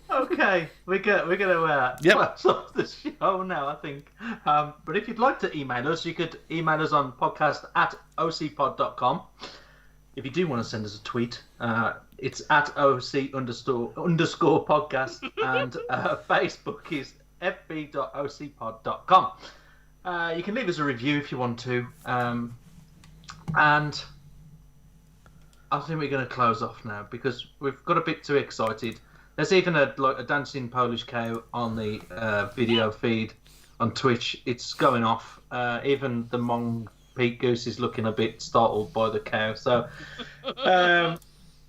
Okay, we're gonna close off the show now, I think. But if you'd like to email us, you could email us on podcast@ocpod.com. If you do want to send us a tweet, it's @OC_podcast, and Facebook is fb.ocpod.com. You can leave us a review if you want to, and I think we're going to close off now because we've got a bit too excited. There's even a dancing Polish cow on the video feed on Twitch. It's going off. Even the Mong Pete Goose is looking a bit startled by the cow. So,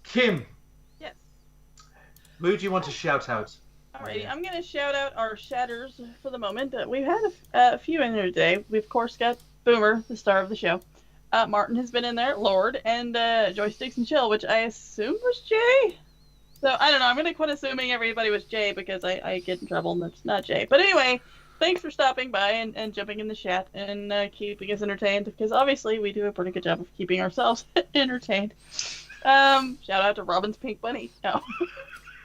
Kim. Yes. Who do you want to shout out? Alrighty, I'm going to shout out our shatters for the moment. We've had a few in there today. We've, of course, got Boomer, the star of the show. Martin has been in there, Lord, and Joysticks and Chill, which I assume was Jay. So, I don't know. I'm going to quit assuming everybody was Jay because I get in trouble and it's not Jay. But anyway, thanks for stopping by and jumping in the chat and keeping us entertained because obviously we do a pretty good job of keeping ourselves entertained. Shout out to Robin's Pink Bunny. No.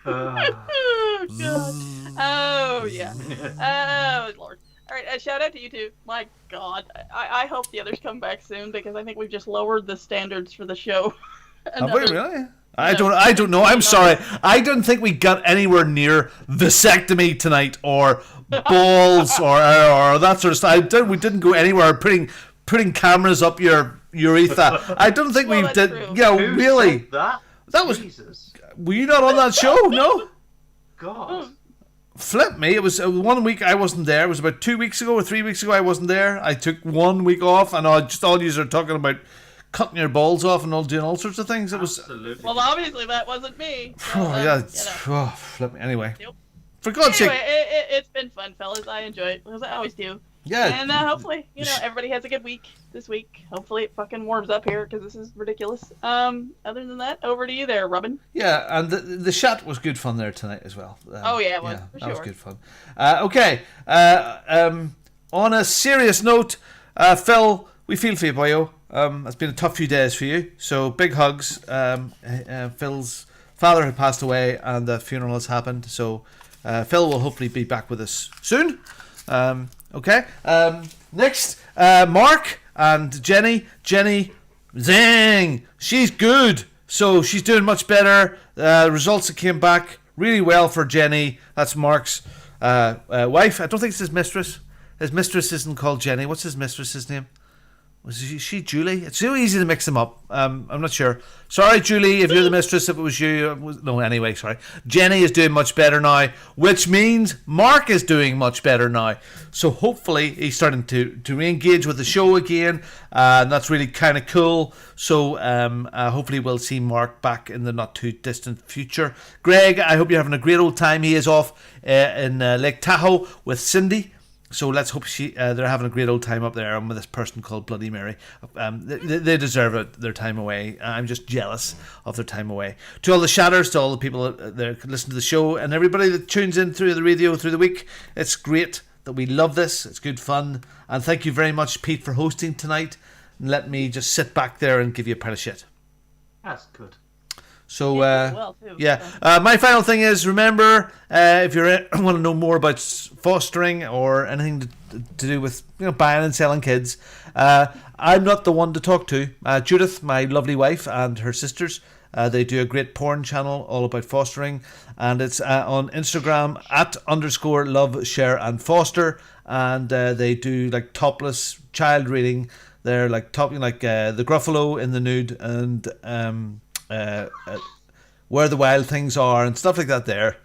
Oh, God. Oh, yeah. Oh, Lord. All right, shout out to you two. My God. I hope the others come back soon because I think we've just lowered the standards for the show. Have we really? I don't know. I'm sorry. I don't think we got anywhere near vasectomy tonight or balls or that sort of stuff. We didn't go anywhere putting cameras up your urethra. I don't think we did. True. Yeah, Who really. That was. Jesus. Were you not on that show? No. God. Flip me. It was 1 week I wasn't there. It was about 2 weeks ago or 3 weeks ago I wasn't there. I took 1 week off, and all you are talking about cutting your balls off and all doing all sorts of things. It was. Absolutely. Well, obviously that wasn't me. So, Flip me. Anyway. Yep. For God's sake. It's been fun, fellas. I enjoy it, because I always do. Yeah. And hopefully, everybody has a good week this week. Hopefully it fucking warms up here, because this is ridiculous. Other than that, over to you there, Robin. Yeah, and the chat was good fun there tonight as well. Oh yeah, it was, for that sure. was good fun. Okay. On a serious note, Phil, we feel for you, boyo. It's been a tough few days for you, so big hugs. Phil's father had passed away, and the funeral has happened, so Phil will hopefully be back with us soon. Okay. Next, Mark and Jenny. Jenny, zing! She's good. So she's doing much better. Results that came back really well for Jenny. That's Mark's wife. I don't think it's his mistress. His mistress isn't called Jenny. What's his mistress's name? Was she Julie? It's so easy to mix them up. I'm not sure. Sorry, Julie, if you're the mistress, if it was you. No, anyway, sorry. Jenny is doing much better now, which means Mark is doing much better now. So hopefully he's starting to re-engage with the show again, and that's really kind of cool. So hopefully we'll see Mark back in the not-too-distant future. Greg, I hope you're having a great old time. He is off in Lake Tahoe with Cindy. So let's hope they're having a great old time up there with this person called Bloody Mary. They deserve it, their time away. I'm just jealous of their time away. To all the shatters, to all the people that listen to the show, and everybody that tunes in through the radio through the week, it's great that we love this. It's good fun. And thank you very much, Pete, for hosting tonight. And let me just sit back there and give you a pile of shit. That's good. So, my final thing is, remember, if you want to know more about fostering or anything to do with buying and selling kids, I'm not the one to talk to. Judith, my lovely wife, and her sisters, they do a great porn channel all about fostering, and it's on Instagram @_love share and foster, and they do like topless child reading. They're like the Gruffalo in the nude, and where the wild things are and stuff like that there.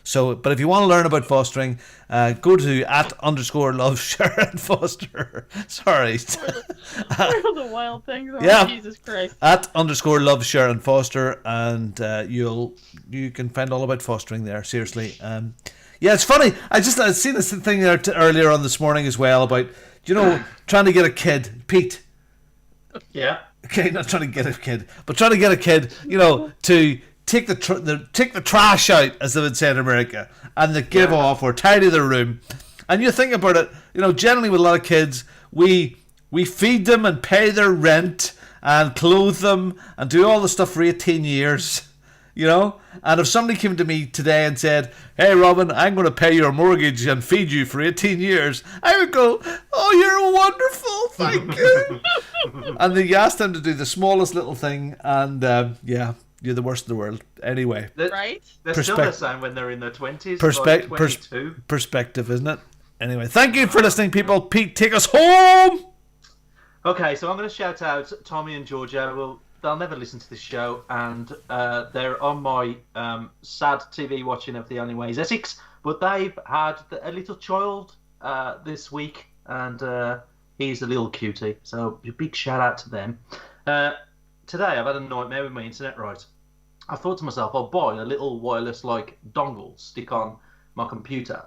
So, but if you want to learn about fostering, go to @_love share and foster. Sorry. Where the wild things are. Yeah. Jesus Christ. @_love share and foster, and you can find all about fostering there. Seriously. Yeah, it's funny. I'd seen this thing there earlier on this morning as well about trying to get a kid, Pete. Yeah. Okay, not trying to get a kid, but trying to get a kid, to take the trash out, as they would say in America, and they give off or tidy their room. And you think about it, generally with a lot of kids, we feed them and pay their rent and clothe them and do all the stuff for 18 years, And if somebody came to me today and said, "Hey, Robin, I'm going to pay your mortgage and feed you for 18 years," I would go, "Oh, you're wonderful, thank you." And then you asked them to do the smallest little thing, and you're the worst in the world. Anyway. Right? They're still the same when they're in their 20s. Perspective, isn't it? Anyway, thank you for listening, people. Pete, take us home! Okay, so I'm going to shout out Tommy and Georgia. They'll never listen to this show, and they're on my sad TV watching of The Only Way is Essex, but they've had a little child this week, and he's a little cutie, so a big shout out to them. Today I've had a nightmare with my internet, right? I thought to myself, I'll buy a little wireless dongle, stick on my computer,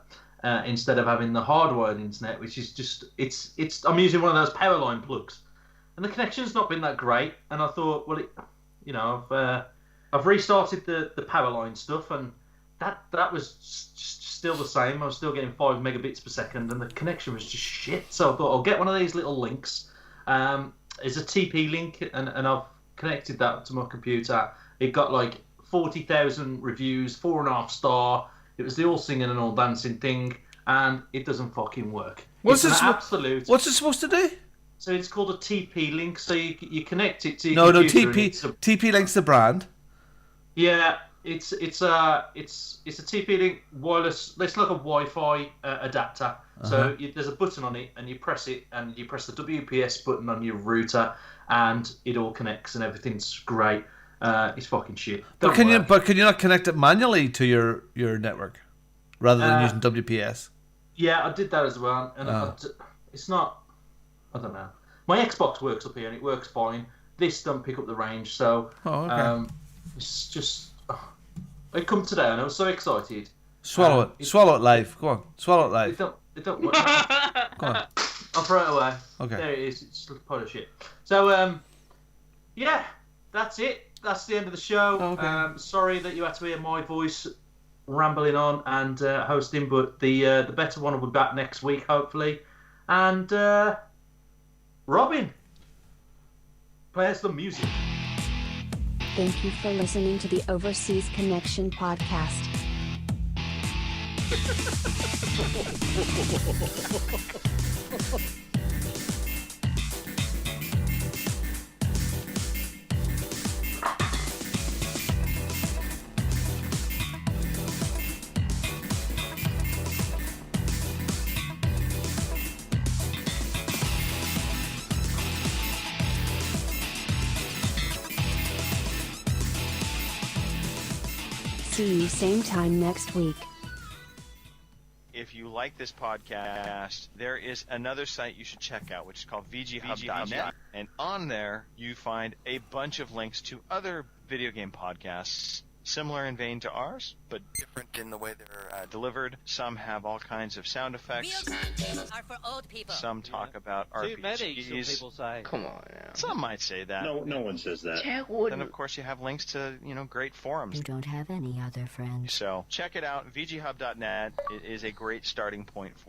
instead of having the hardwired internet, which is just, I'm using one of those power line plugs. And the connection's not been that great, and I thought, well, I've restarted the power line stuff, and that was still the same. I was still getting 5 megabits per second, and the connection was just shit. So I thought I'll get one of these little links. It's a TP link, and I've connected that to my computer. It got like 40,000 reviews, 4.5 star. It was the all singing and all dancing thing, and it doesn't fucking work. What's it supposed to do? So it's called a TP link. So you connect it to your computer. TP link's the brand. Yeah, it's a TP link wireless. It's like a Wi-Fi adapter. So there's a button on it, and you press it, and you press the WPS button on your router, and it all connects, and everything's great. It's fucking shit. But can you not connect it manually to your network? rather than using WPS. Yeah, I did that as well, and it's not. I don't know. My Xbox works up here and it works fine. This don't pick up the range, so it's just. I come today and I was so excited. Swallow it. Swallow it live. Go on. Swallow it live. It don't work. Go on. I'll throw it away. Okay. There it is. It's just a pile of shit. So, yeah, that's it. That's the end of the show. Okay. Sorry that you had to hear my voice rambling on and hosting, but the better one will be back next week, hopefully. And Robin, play us the music. Thank you for listening to the Overseas Connection podcast. See you same time next week. If you like this podcast, there is another site you should check out, which is called VGHub.net. And on there, you find a bunch of links to other video game podcasts similar in vein to ours, but different in the way they're delivered. Some have all kinds of sound effects. Are for old people. Some talk about Too RPGs. many, some people say. Come on now. Some might say that. No one says that. Then, of course, you have links to, great forums. You don't have any other friends. So check it out, VGHub.net. It is a great starting point for